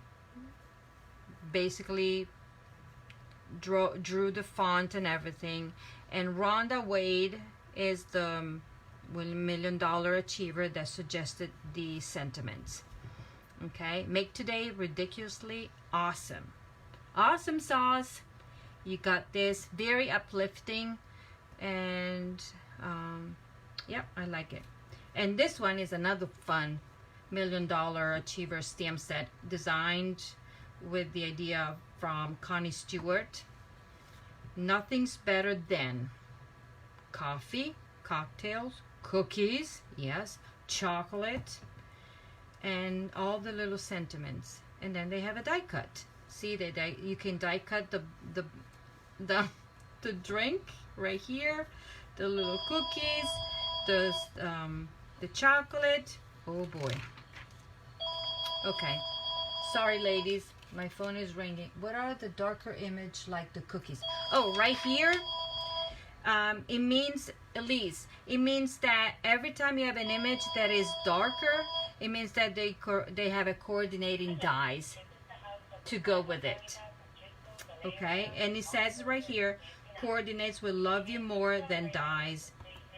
basically drew the font and everything. And Rhonda Wade is the $1 Million Achiever that suggested the sentiments. Okay, make today ridiculously awesome. Awesome sauce. You got this, very uplifting, and yep, I like it. And this one is another fun $1 Million Achiever stamp set, designed with the idea from Connie Stewart. Nothing's better than coffee, cocktails, cookies, yes, chocolate, and all the little sentiments. And then they have a die cut. See, you can die cut the drink right here, the little cookies, the chocolate. Oh boy. Okay, sorry ladies, my phone is ringing. What are the darker image like the cookies? Oh, right here. It means, Elise, it means that every time you have an image that is darker, it means that they have a coordinating dies to go with it. Okay, and it says right here, coordinates will love you more than dies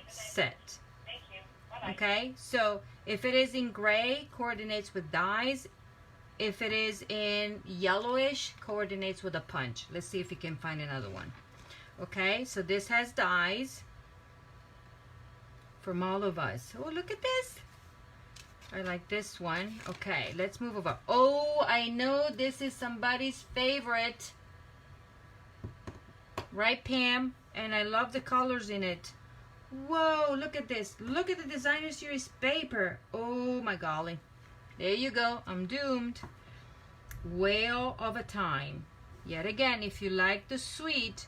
set. Okay, so if it is in gray, coordinates with dies. If it is in yellowish, coordinates with a punch. Let's see if we can find another one. Okay, so this has dies from all of us. Oh, look at this. I like this one. Okay, let's move over. Oh, I know this is somebody's favorite. Right, Pam? And I love the colors in it. Whoa, look at this. Look at the designer series paper. Oh my golly. There you go. I'm doomed. Whale of a Time. Yet again, if you like the suite,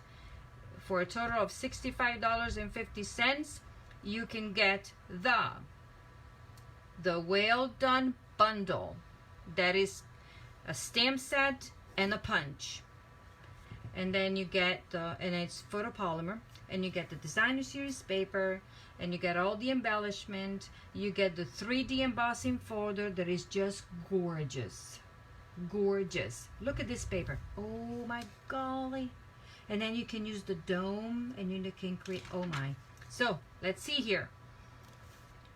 for a total of $65.50, you can get the Well Done Bundle. That is a stamp set and a punch. And then you get the, and it's photopolymer, and you get the designer series paper, and you get all the embellishment. You get the 3D embossing folder that is just gorgeous. Gorgeous. Look at this paper. Oh my golly. And then you can use the dome, and you can create, oh my. So let's see here.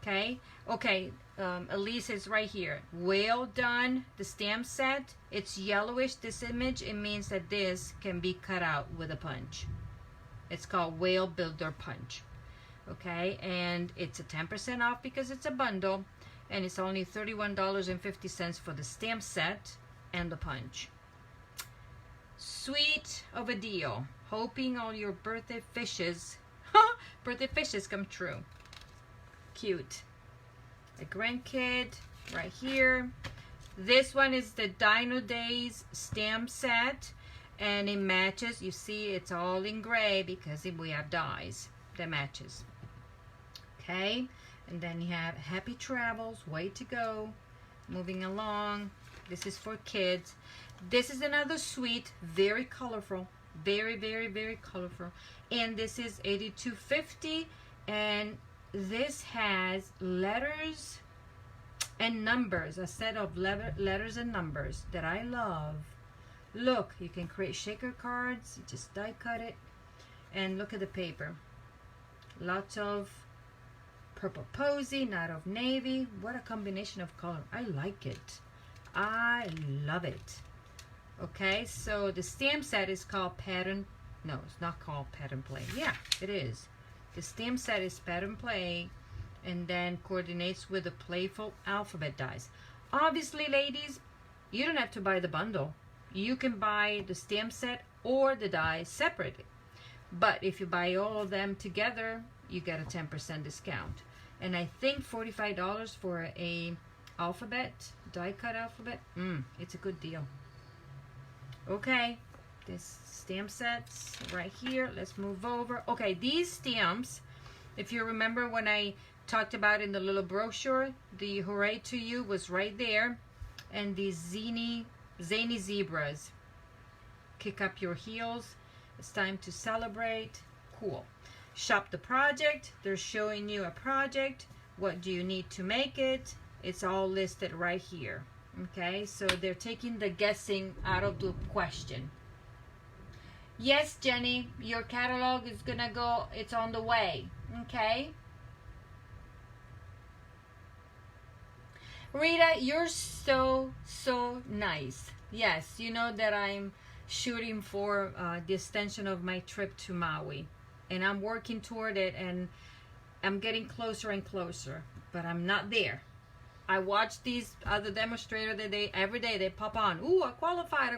Okay, Elise is right here. Well done. The stamp set, it's yellowish, this image. It means that this can be cut out with a punch. It's called Whale Builder Punch. Okay, and it's a 10% off because it's a bundle, and it's only $31.50 for the stamp set and the punch. Sweet of a deal. Hoping all your birthday fishes come true. Cute. A grandkid right here. This one is the Dino Days stamp set, and it matches. You see, it's all in gray because we have dies that matches. Okay, and then you have Happy Travels, way to go. Moving along. This is for kids. This is another sweet, very colorful, very, very, very colorful. And this is $82.50, and this has letters and numbers, a set of letters and numbers that I love. Look, you can create shaker cards. You just die cut it, and look at the paper. Lots of purple posy, not of navy. What a combination of color. I like it. I love it. Okay, so the stamp set is called Pattern. No, it's not called Pattern Play. Yeah, it is. The stamp set is Pattern Play, and then coordinates with the playful alphabet dies. Obviously, ladies, you don't have to buy the bundle. You can buy the stamp set or the dies separately. But if you buy all of them together, you get a 10% discount. And I think $45 for a alphabet, die cut alphabet, it's a good deal. Okay, this stamp sets right here. Let's move over. Okay, these stamps, if you remember when I talked about in the little brochure, the Hooray to You was right there. And these zany zebras. Kick up your heels. It's time to celebrate. Cool. Shop the project. They're showing you a project. What do you need to make it? It's all listed right here. Okay, so they're taking the guessing out of the question. Yes, Jenny, your catalog is gonna go, it's on the way. Okay. Rita, you're so nice. Yes, you know that I'm shooting for the extension of my trip to Maui, and I'm working toward it, and I'm getting closer and closer, but I'm not there. I watch these other demonstrators that every day they pop on. Ooh, I qualified.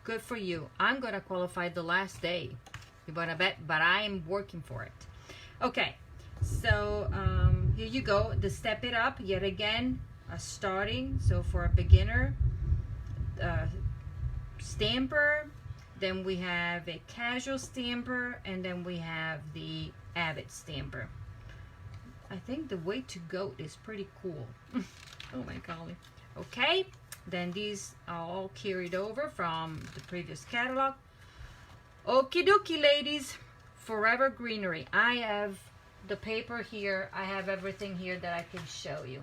Good for you. I'm going to qualify the last day. You better bet, but I am working for it. Okay, so here you go. The Step It Up, yet again, starting. So for a beginner, stamper. Then we have a casual stamper, and then we have the avid stamper. I think the Way to Goat is pretty cool. Oh my golly. Okay, then these are all carried over from the previous catalog. Okie dokie, ladies. Forever Greenery. I have the paper here. I have everything here that I can show you.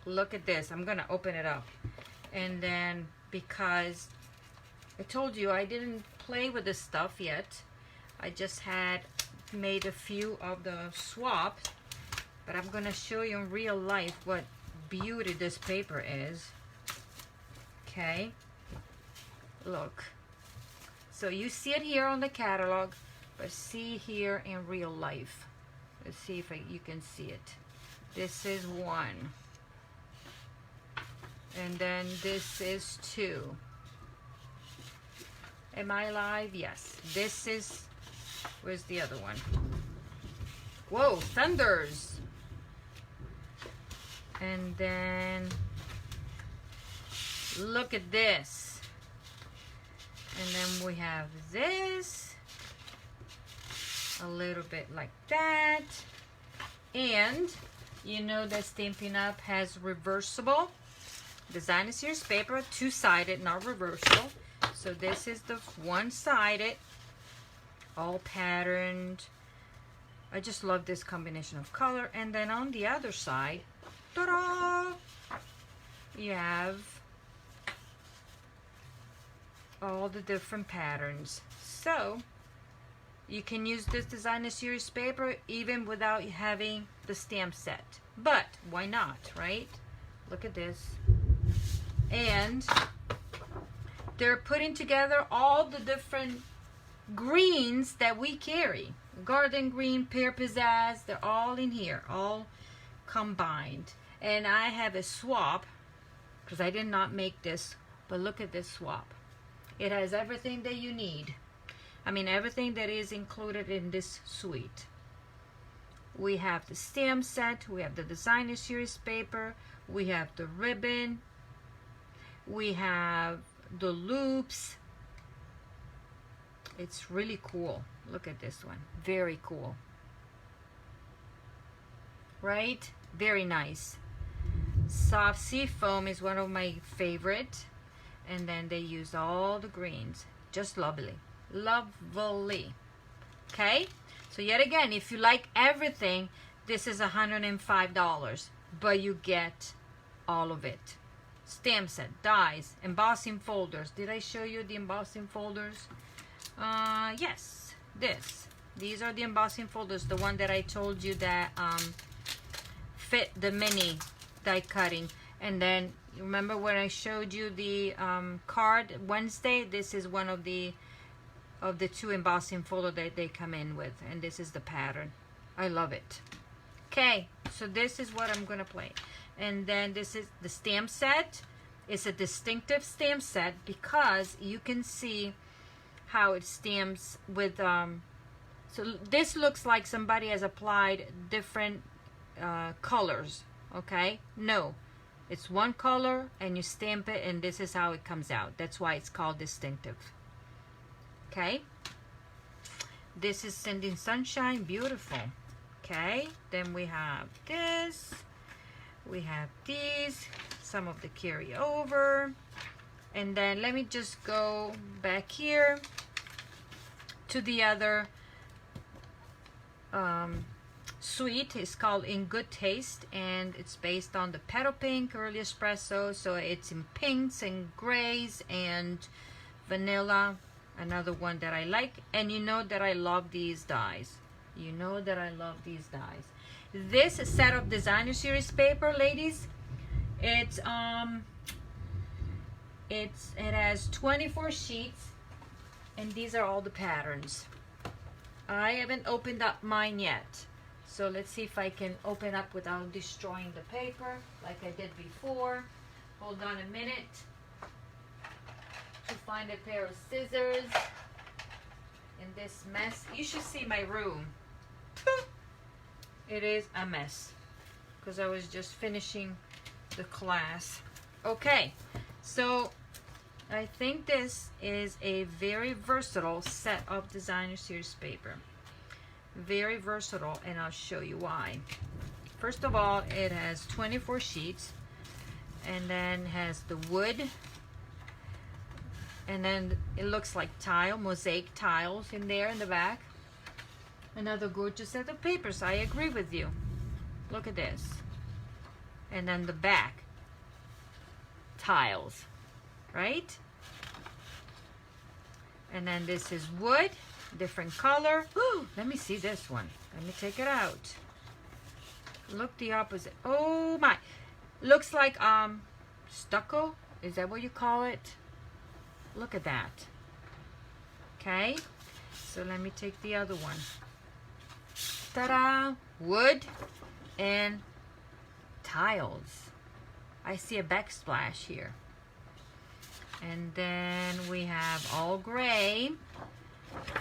Look at this. I'm gonna open it up. And then, because I told you I didn't play with this stuff yet, I just had made a few of the swaps. But I'm going to show you in real life what beauty this paper is. Okay. Look. So you see it here on the catalog, but see here in real life. Let's see if you can see it. This is one. And then this is two. Am I live? Yes. This is, where's the other one? Whoa, thunders. And then look at this. And then we have this. A little bit like that. And you know that Stampin' Up has reversible designer series paper, two-sided, not reversible. So this is the one-sided, all patterned. I just love this combination of color. And then on the other side, ta-da! You have all the different patterns. So you can use this designer series paper even without having the stamp set. But why not, right? Look at this. And they're putting together all the different greens that we carry. Garden green, pear pizzazz, they're all in here, all combined. And I have a swap, because I did not make this, but look at this swap. It has everything that you need. I mean, everything that is included in this suite. We have the stamp set, we have the designer series paper, we have the ribbon, we have the loops. It's really cool. Look at this one. Very cool. Right? Very nice. Soft sea foam is one of my favorite. And then they use all the greens. Just lovely. Lovely. Okay? So yet again, if you like everything, this is $105. But you get all of it. Stamp set, dies, embossing folders. Did I show you the embossing folders? Yes, these are the embossing folders, the one that I told you that fit the mini die cutting. And then remember when I showed you the card Wednesday, this is one of the two embossing folder that they come in with, and this is the pattern. I love it. Okay, so this is what I'm gonna play. And then this is the stamp set. It's a distinctive stamp set because you can see how it stamps with so this looks like somebody has applied different colors. Okay, no, it's one color and you stamp it and this is how it comes out. That's why it's called distinctive. Okay, this is Sending Sunshine, beautiful. Okay, then we have this, we have these, some of the carryover. And then let me just go back here to the other suite. It's called In Good Taste, and it's based on the Petal Pink Early Espresso. So it's in pinks and grays and vanilla, another one that I like. And you know that I love these dies. You know that I love these dies. This set of designer series paper, ladies, it has 24 sheets, and these are all the patterns. I haven't opened up mine yet, so let's see if I can open up without destroying the paper like I did before. Hold on a minute to find a pair of scissors in this mess. You should see my room. It is a mess because I was just finishing the class. Okay, so I think this is a very versatile set of designer series paper. Very versatile, and I'll show you why. First of all, it has 24 sheets, and then has the wood, and then it looks like mosaic tiles in there in the back. Another gorgeous set of papers. I agree with you. Look at this. And then the back tiles, right? And then this is wood, different color. Ooh, let me see this one. Let me take it out. Look the opposite. Oh my, looks like stucco. Is that what you call it? Look at that. Okay, so let me take the other one. Ta-da! Wood and tiles. I see a backsplash here. And then we have all gray.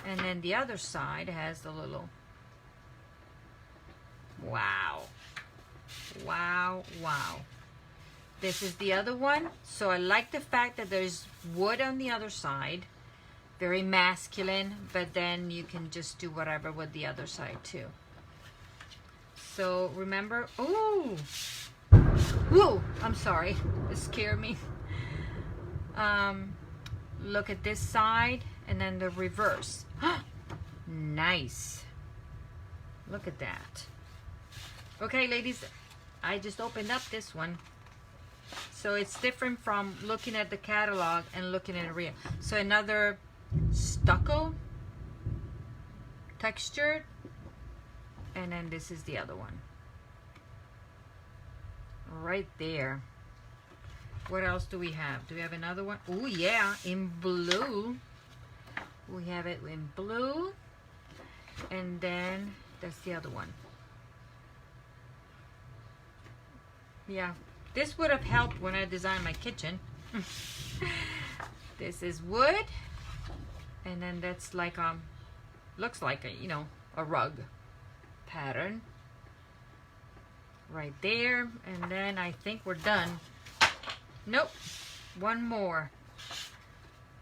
And then the other side has the little... Wow. Wow, wow. This is the other one. So I like the fact that there's wood on the other side. Very masculine, but then you can just do whatever with the other side too. So remember, ooh, whoa, I'm sorry, it scared me. look at this side and then the reverse. Nice. Look at that. Okay, ladies, I just opened up this one. So it's different from looking at the catalog and looking at it real. So another stucco textured, and then this is the other one right there. What else do we have? Do we have another one? Oh yeah, in blue. We have it in blue, and then that's the other one. Yeah, this would have helped when I designed my kitchen. This is wood, and then that's like looks like a, you know, a rug pattern right there. And then I think we're done. Nope, one more.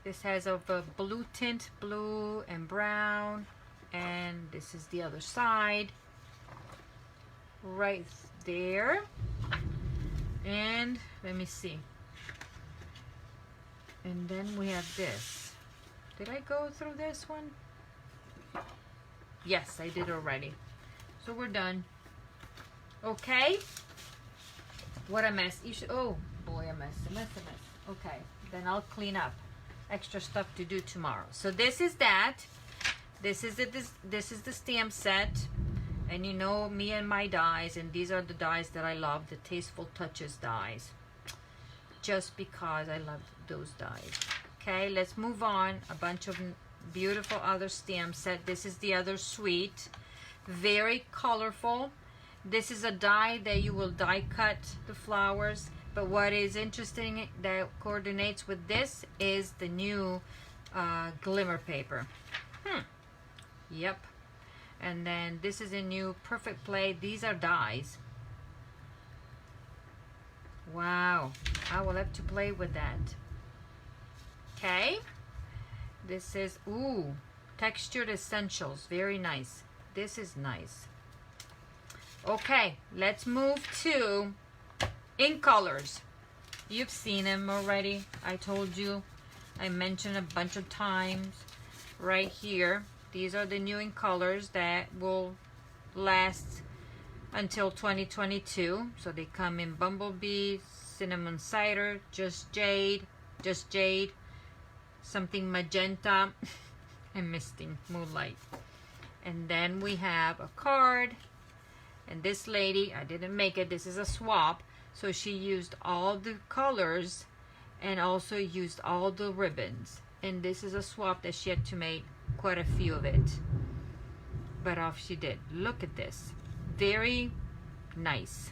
This has a blue tint, blue and brown, and this is the other side right there. And let me see. And then we have this. Did I go through this one? Yes, I did already. So we're done. Okay. What a mess. You should, oh boy, a mess. Okay, then I'll clean up. Extra stuff to do tomorrow. So this is that. This is the stamp set. And you know me and my dies, and these are the dies that I love, the Tasteful Touches dies. Just because I love those dies. Okay, let's move on. A bunch of beautiful other stamp set. This is the other suite. Very colorful. This is a die that you will die cut the flowers. But what is interesting that coordinates with this is the new glimmer paper. Yep. And then this is a new Perfect Play. These are dies. Wow. I will have to play with that. Okay. This is, ooh, Textured Essentials. Very nice. This is nice. Okay. Let's move to ink colors. You've seen them already. I told you. I mentioned a bunch of times right here. These are the new ink colors that will last until 2022. So they come in Bumblebee, Cinnamon Cider, Just Jade, something magenta, and Misting Moonlight. And then we have a card. And this lady, I didn't make it, this is a swap. So she used all the colors and also used all the ribbons. And this is a swap that she had to make quite a few of it, but off she did. Look at this, very nice.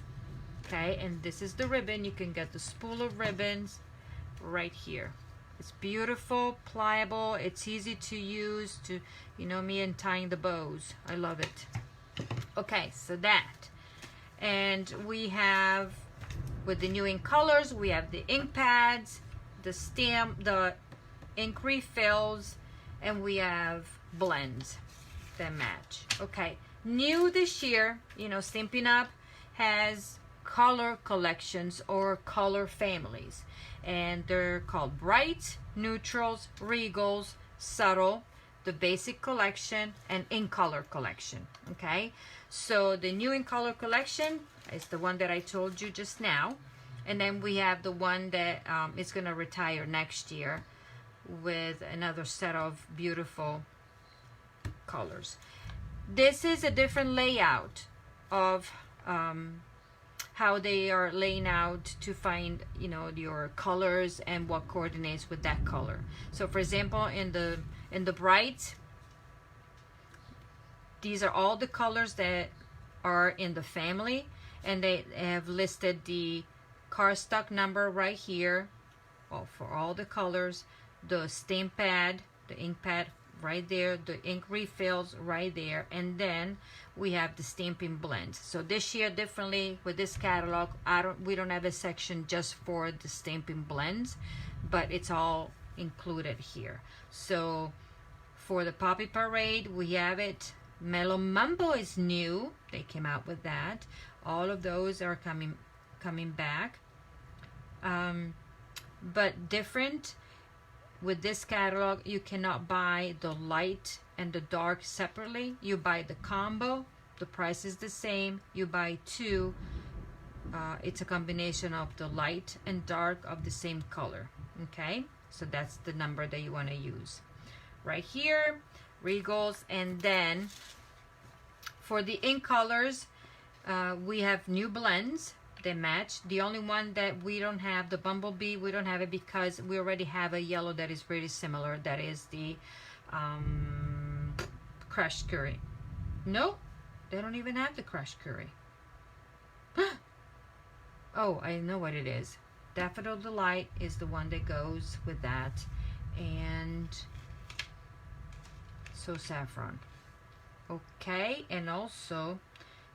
Okay, and this is the ribbon. You can get the spool of ribbons right here. It's beautiful, pliable, it's easy to use. To, you know me and tying the bows, I love it. Okay, so that, and we have with the new ink colors, we have the ink pads, the stamp, the ink refills, and we have blends that match. Okay, new this year, you know, Stampin' Up has color collections or color families, and they're called Bright, Neutrals, Regals, Subtle, the Basic Collection, and In Color Collection. Okay, so the new In Color Collection is the one that I told you just now, and then we have the one that is gonna retire next year, with another set of beautiful colors. This is a different layout of how they are laying out to find, you know, your colors and what coordinates with that color. So for example, in the Bright, these are all the colors that are in the family, and they have listed the cardstock number right here, well, for all the colors. The stamp pad, the ink pad right there, the ink refills right there, and then we have the stamping blends. So this year, differently with this catalog, we don't have a section just for the stamping blends, but it's all included here. So for the Poppy Parade, we have it. Mellow Mambo is new. They came out with that. All of those are coming back, but different. with this catalog, you cannot buy the light and the dark separately. You buy the combo. The price is the same. You buy two. It's a combination of the light and dark of the same color. Okay, so that's the number that you want to use. Right here, Regals. And then for the ink colors, we have new blends. They match. The only one that we don't have, the Bumblebee, we don't have it because we already have a yellow that is pretty similar. That is the Crushed Curry. No, they don't even have the Crushed Curry. Oh, I know what it is. Daffodil Delight is the one that goes with that. And so Saffron. Okay, and also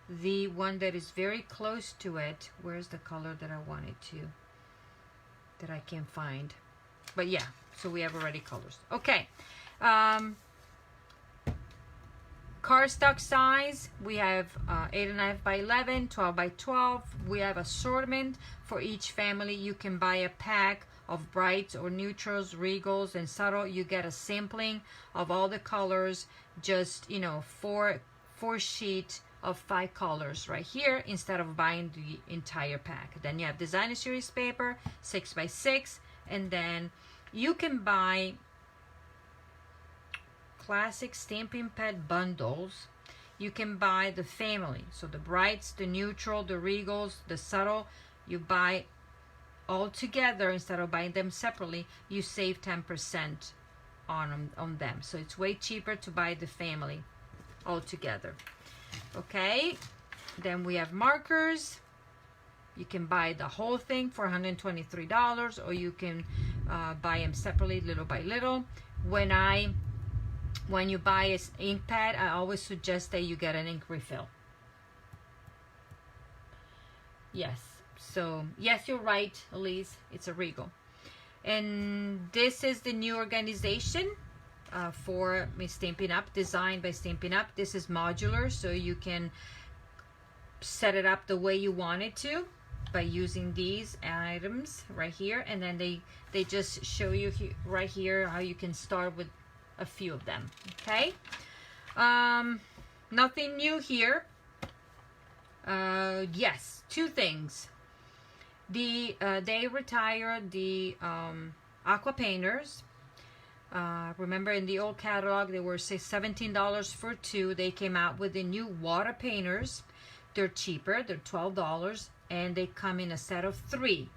the one that is very close to it. Where's the color that I wanted to, that I can't find? But yeah, so we have already colors. Okay, cardstock size, we have 8.5 by 11, 12 by 12. We have assortment for each family. You can buy a pack of brights or neutrals, regals, and subtle. You get a sampling of all the colors, just, you know, four sheet of 5 colors right here instead of buying the entire pack. Then you have designer series paper, 6 by 6, and then you can buy classic Stampin' Pad bundles. You can buy the family, so the brights, the neutral, the regals, the subtle. You buy all together instead of buying them separately. You save 10% on them, so it's way cheaper to buy the family all together. Okay, then we have markers. You can buy the whole thing for $123, or you can buy them separately, little by little. When you buy an ink pad, I always suggest that you get an ink refill. Yes, so yes, you're right, Elise, it's a Regal. And this is the new organization for Stampin'Up, designed by Stampin'Up. This is modular, so you can set it up the way you want it to by using these items right here. And then they just show you right here how you can start with a few of them. Okay, nothing new here. Yes, two things. They retired the aqua painters. Remember, in the old catalog they were, say, $17 for 2. They came out with the new water painters. They're cheaper, they're $12, and they come in a set of 3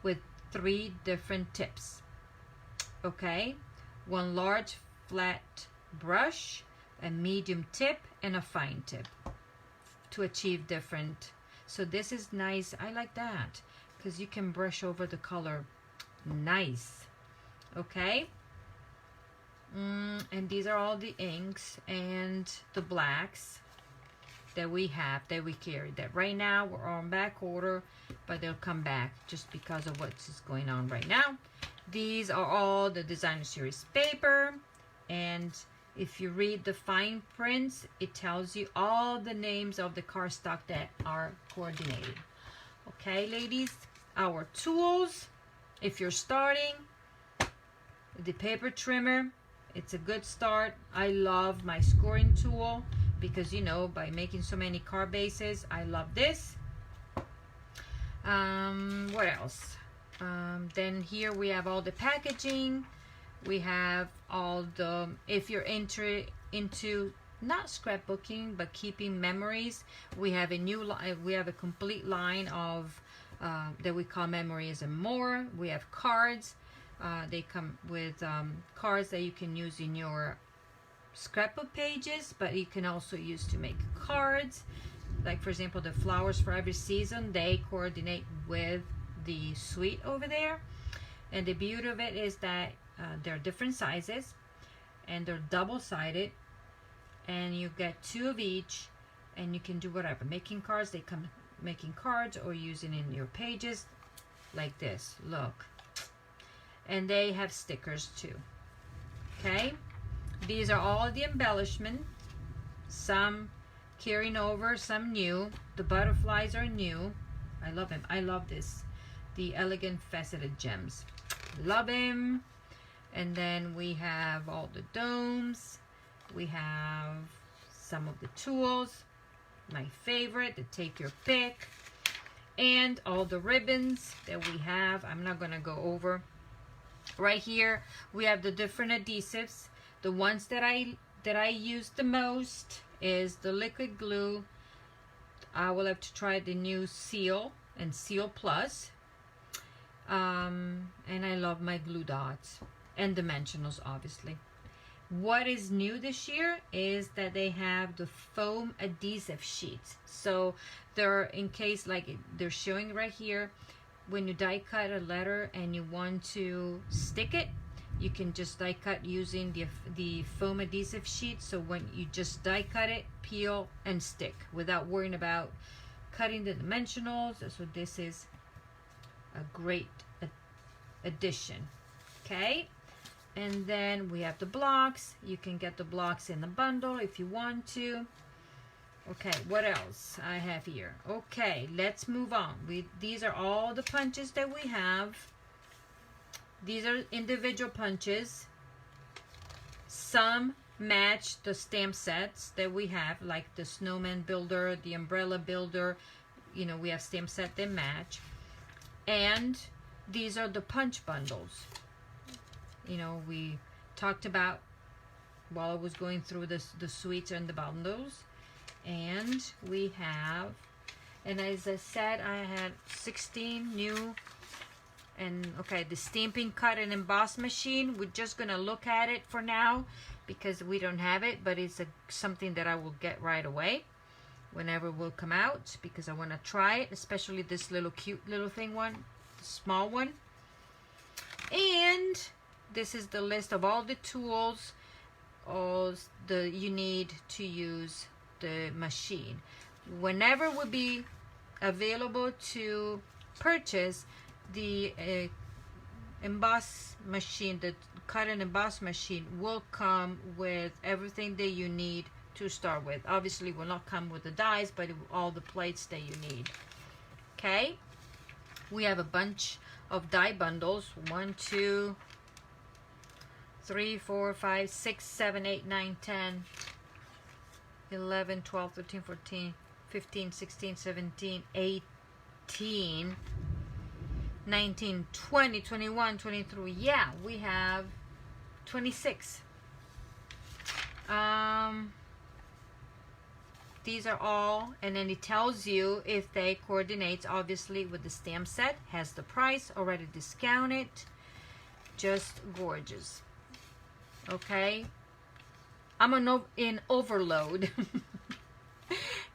with 3 different tips. Okay, one large flat brush, a medium tip, and a fine tip to achieve different. So this is nice. I like that because you can brush over the color. Nice. Okay, and these are all the inks and the blacks that we have, that we carry. That right now we're on back order, but they'll come back just because of what's going on right now. These are all the designer series paper, and if you read the fine prints, it tells you all the names of the cardstock that are coordinated. Okay, ladies, our tools, if you're starting, the paper trimmer, it's a good start. I love my scoring tool because, you know, by making so many card bases, I love this. What else? Then here we have all the packaging. We have all the, if you're into not scrapbooking but keeping memories, we have a new line. We have a complete line of that we call Memories and More. We have cards. They come with cards that you can use in your scrapbook pages, but you can also use to make cards. Like, for example, the flowers for every season, they coordinate with the suite over there. And the beauty of it is that they're different sizes and they're double-sided, and you get 2 of each, and you can do whatever. Making cards, they come making cards or using in your pages like this. Look. And they have stickers too. Okay, these are all the embellishment, some carrying over, some new. The butterflies are new. I love them. I love this, the elegant faceted gems. Love him. And then we have all the domes. We have some of the tools. My favorite, the take your pick. And all the ribbons that we have. I'm not going to go over. Right here, we have the different adhesives. The ones that I use the most is the liquid glue. I will have to try the new Seal and Seal Plus. And I love my glue dots and dimensionals, obviously. What is new this year is that they have the foam adhesive sheets. So they're, in case like they're showing right here, when you die cut a letter and you want to stick it, you can just die cut using the foam adhesive sheet. So when you just die cut it, peel and stick without worrying about cutting the dimensionals. So this is a great addition. Okay, and then we have the blocks. You can get the blocks in the bundle if you want to. Okay, what else I have here? Okay, let's move on. These are all the punches that we have. These are individual punches. Some match the stamp sets that we have, like the snowman builder, the umbrella builder. You know, we have stamp set that match. And these are the punch bundles. You know, we talked about while I was going through the suites and the bundles. And we have, and as I said, I had 16 new. And okay, the Stampin' Cut and Emboss machine, we're just gonna look at it for now because we don't have it, but it's something that I will get right away whenever it will come out, because I want to try it, especially this little cute little thing one, the small one. And this is the list of all the tools you need to use the machine. Whenever will be available to purchase, the emboss machine, the cut and emboss machine, will come with everything that you need to start with. Obviously will not come with the dies, but all the plates that you need. Okay, we have a bunch of die bundles. 1, 2, 3, 4, 5, 6, 7, 8, 9, 10, 11, 12, 13, 14, 15, 16, 17, 18, 19, 20, 21, 23. Yeah, we have 26. These are all, and then it tells you if they coordinate, obviously, with the stamp set. Has the price already discounted. Just gorgeous. Okay, I'm in overload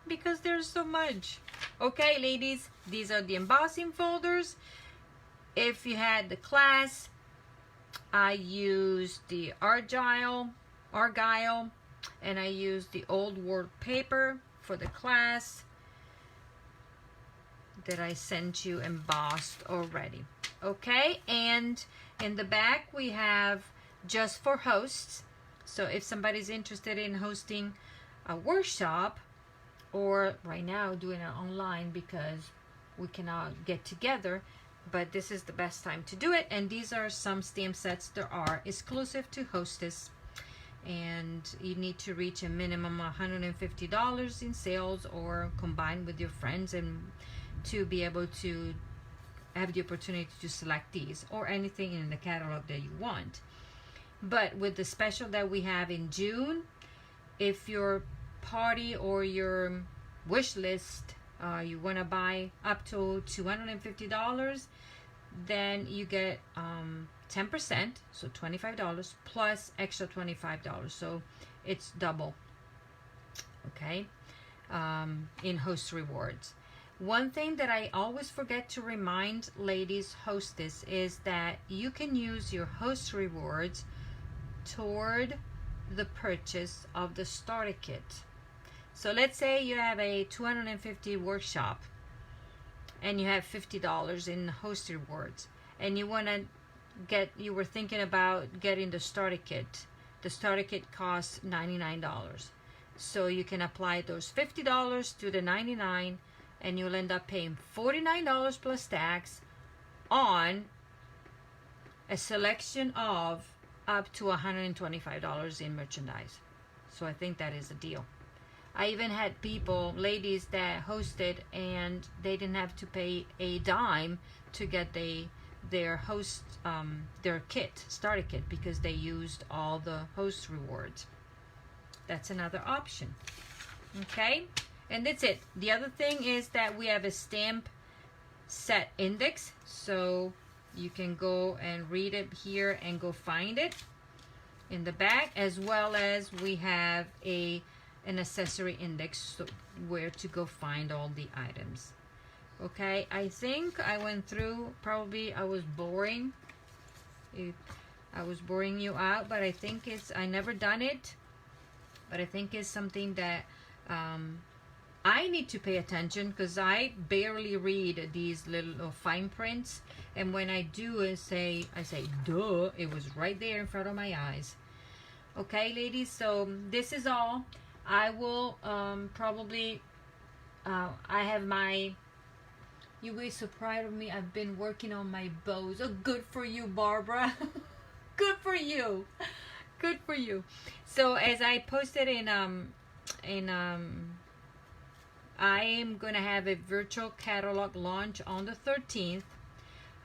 because there's so much. Okay, ladies, these are the embossing folders. If you had the class, I used the Argyle, and I used the Old World paper for the class that I sent you embossed already. Okay, and in the back we have just for hosts. So if somebody's interested in hosting a workshop, or right now doing it online because we cannot get together, but this is the best time to do it. And these are some stamp sets that are exclusive to Hostess, and you need to reach a minimum of $150 in sales or combine with your friends, and to be able to have the opportunity to select these or anything in the catalog that you want. But with the special that we have in June, if your party or your wish list, you want to buy up to $250, then you get 10%, so $25 plus extra $25, so it's double. Okay, in host rewards. One thing that I always forget to remind ladies hostess is that you can use your host rewards toward the purchase of the starter kit. So let's say you have a 250 workshop and you have $50 in host rewards, and you want to you were thinking about getting the starter kit. The starter kit costs $99, so you can apply those $50 to the $99, and you'll end up paying $49 plus tax on a selection of up to $125 in merchandise. So I think that is a deal. I even had people, ladies that hosted, and they didn't have to pay a dime to get their host their kit, starter kit, because they used all the host rewards. That's another option. Okay, and that's it. The other thing is that we have a stamp set index, so you can go and read it here and go find it in the back, as well as we have an accessory index, so where to go find all the items. Okay, I think I went through, probably I was boring. I was boring you out, but I think I never done it, but I think it's something that I need to pay attention, because I barely read these little fine prints, and when I do, I say, duh, it was right there in front of my eyes. Okay, ladies, so this is all. I will probably, I have my, you will be so proud of me, I've been working on my bows. Oh, good for you, Barbara. Good for you. Good for you. So as I posted I am going to have a virtual catalog launch on the 13th.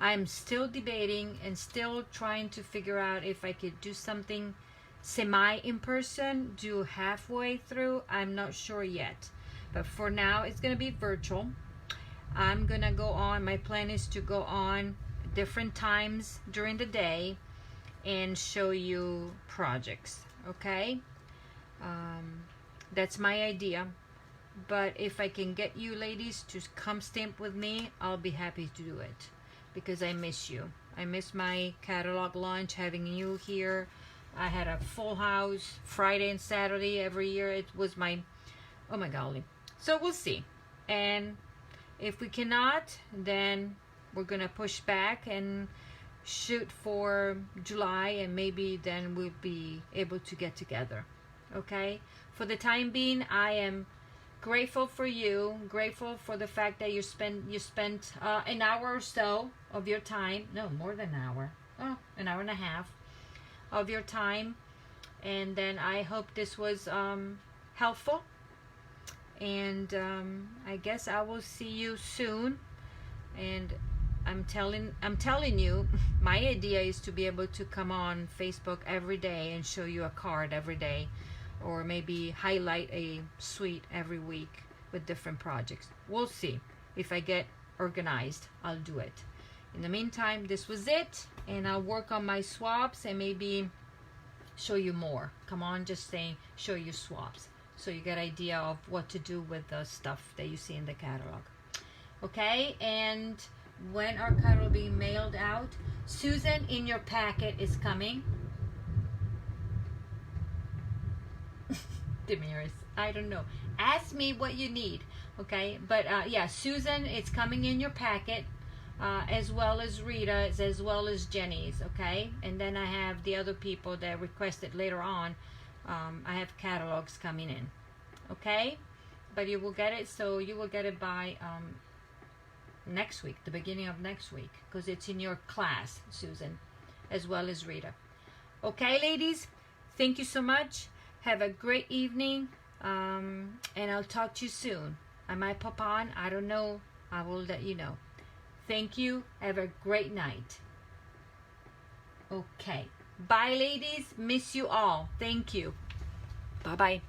I'm still debating and still trying to figure out if I could do something semi in person, do halfway through. I'm not sure yet, but for now it's going to be virtual. I'm going to go on, my plan is to go on different times during the day and show you projects. Okay, that's my idea. But if I can get you ladies to come stamp with me, I'll be happy to do it, because I miss you. I miss my catalog launch, having you here. I had a full house Friday and Saturday every year. It was my, oh my golly. So we'll see. And if we cannot, then we're gonna push back and shoot for July, and maybe then we'll be able to get together. Okay, for the time being, I am grateful for you, grateful for the fact that you spent an hour or so of your time, no, more than an hour, an hour and a half of your time. And then I hope this was helpful, and I guess I will see you soon. And I'm telling you, my idea is to be able to come on Facebook every day and show you a card every day, or maybe highlight a suite every week with different projects. We'll see. If I get organized, I'll do it. In the meantime, this was it, and I'll work on my swaps and maybe show you more. Come on, just saying, show you swaps, so you get an idea of what to do with the stuff that you see in the catalog. Okay, and when our card will be mailed out, Susan, in your packet is coming. Demiris, I don't know. Ask me what you need, okay? But yeah, Susan, it's coming in your packet, as well as Rita's, as well as Jenny's, okay? And then I have the other people that requested later on. I have catalogs coming in, okay? But you will get it, so you will get it by next week, the beginning of next week, because it's in your class, Susan, as well as Rita. Okay, ladies, thank you so much. Have a great evening, and I'll talk to you soon. I might pop on, I don't know. I will let you know. Thank you. Have a great night. Okay. Bye, ladies. Miss you all. Thank you. Bye-bye.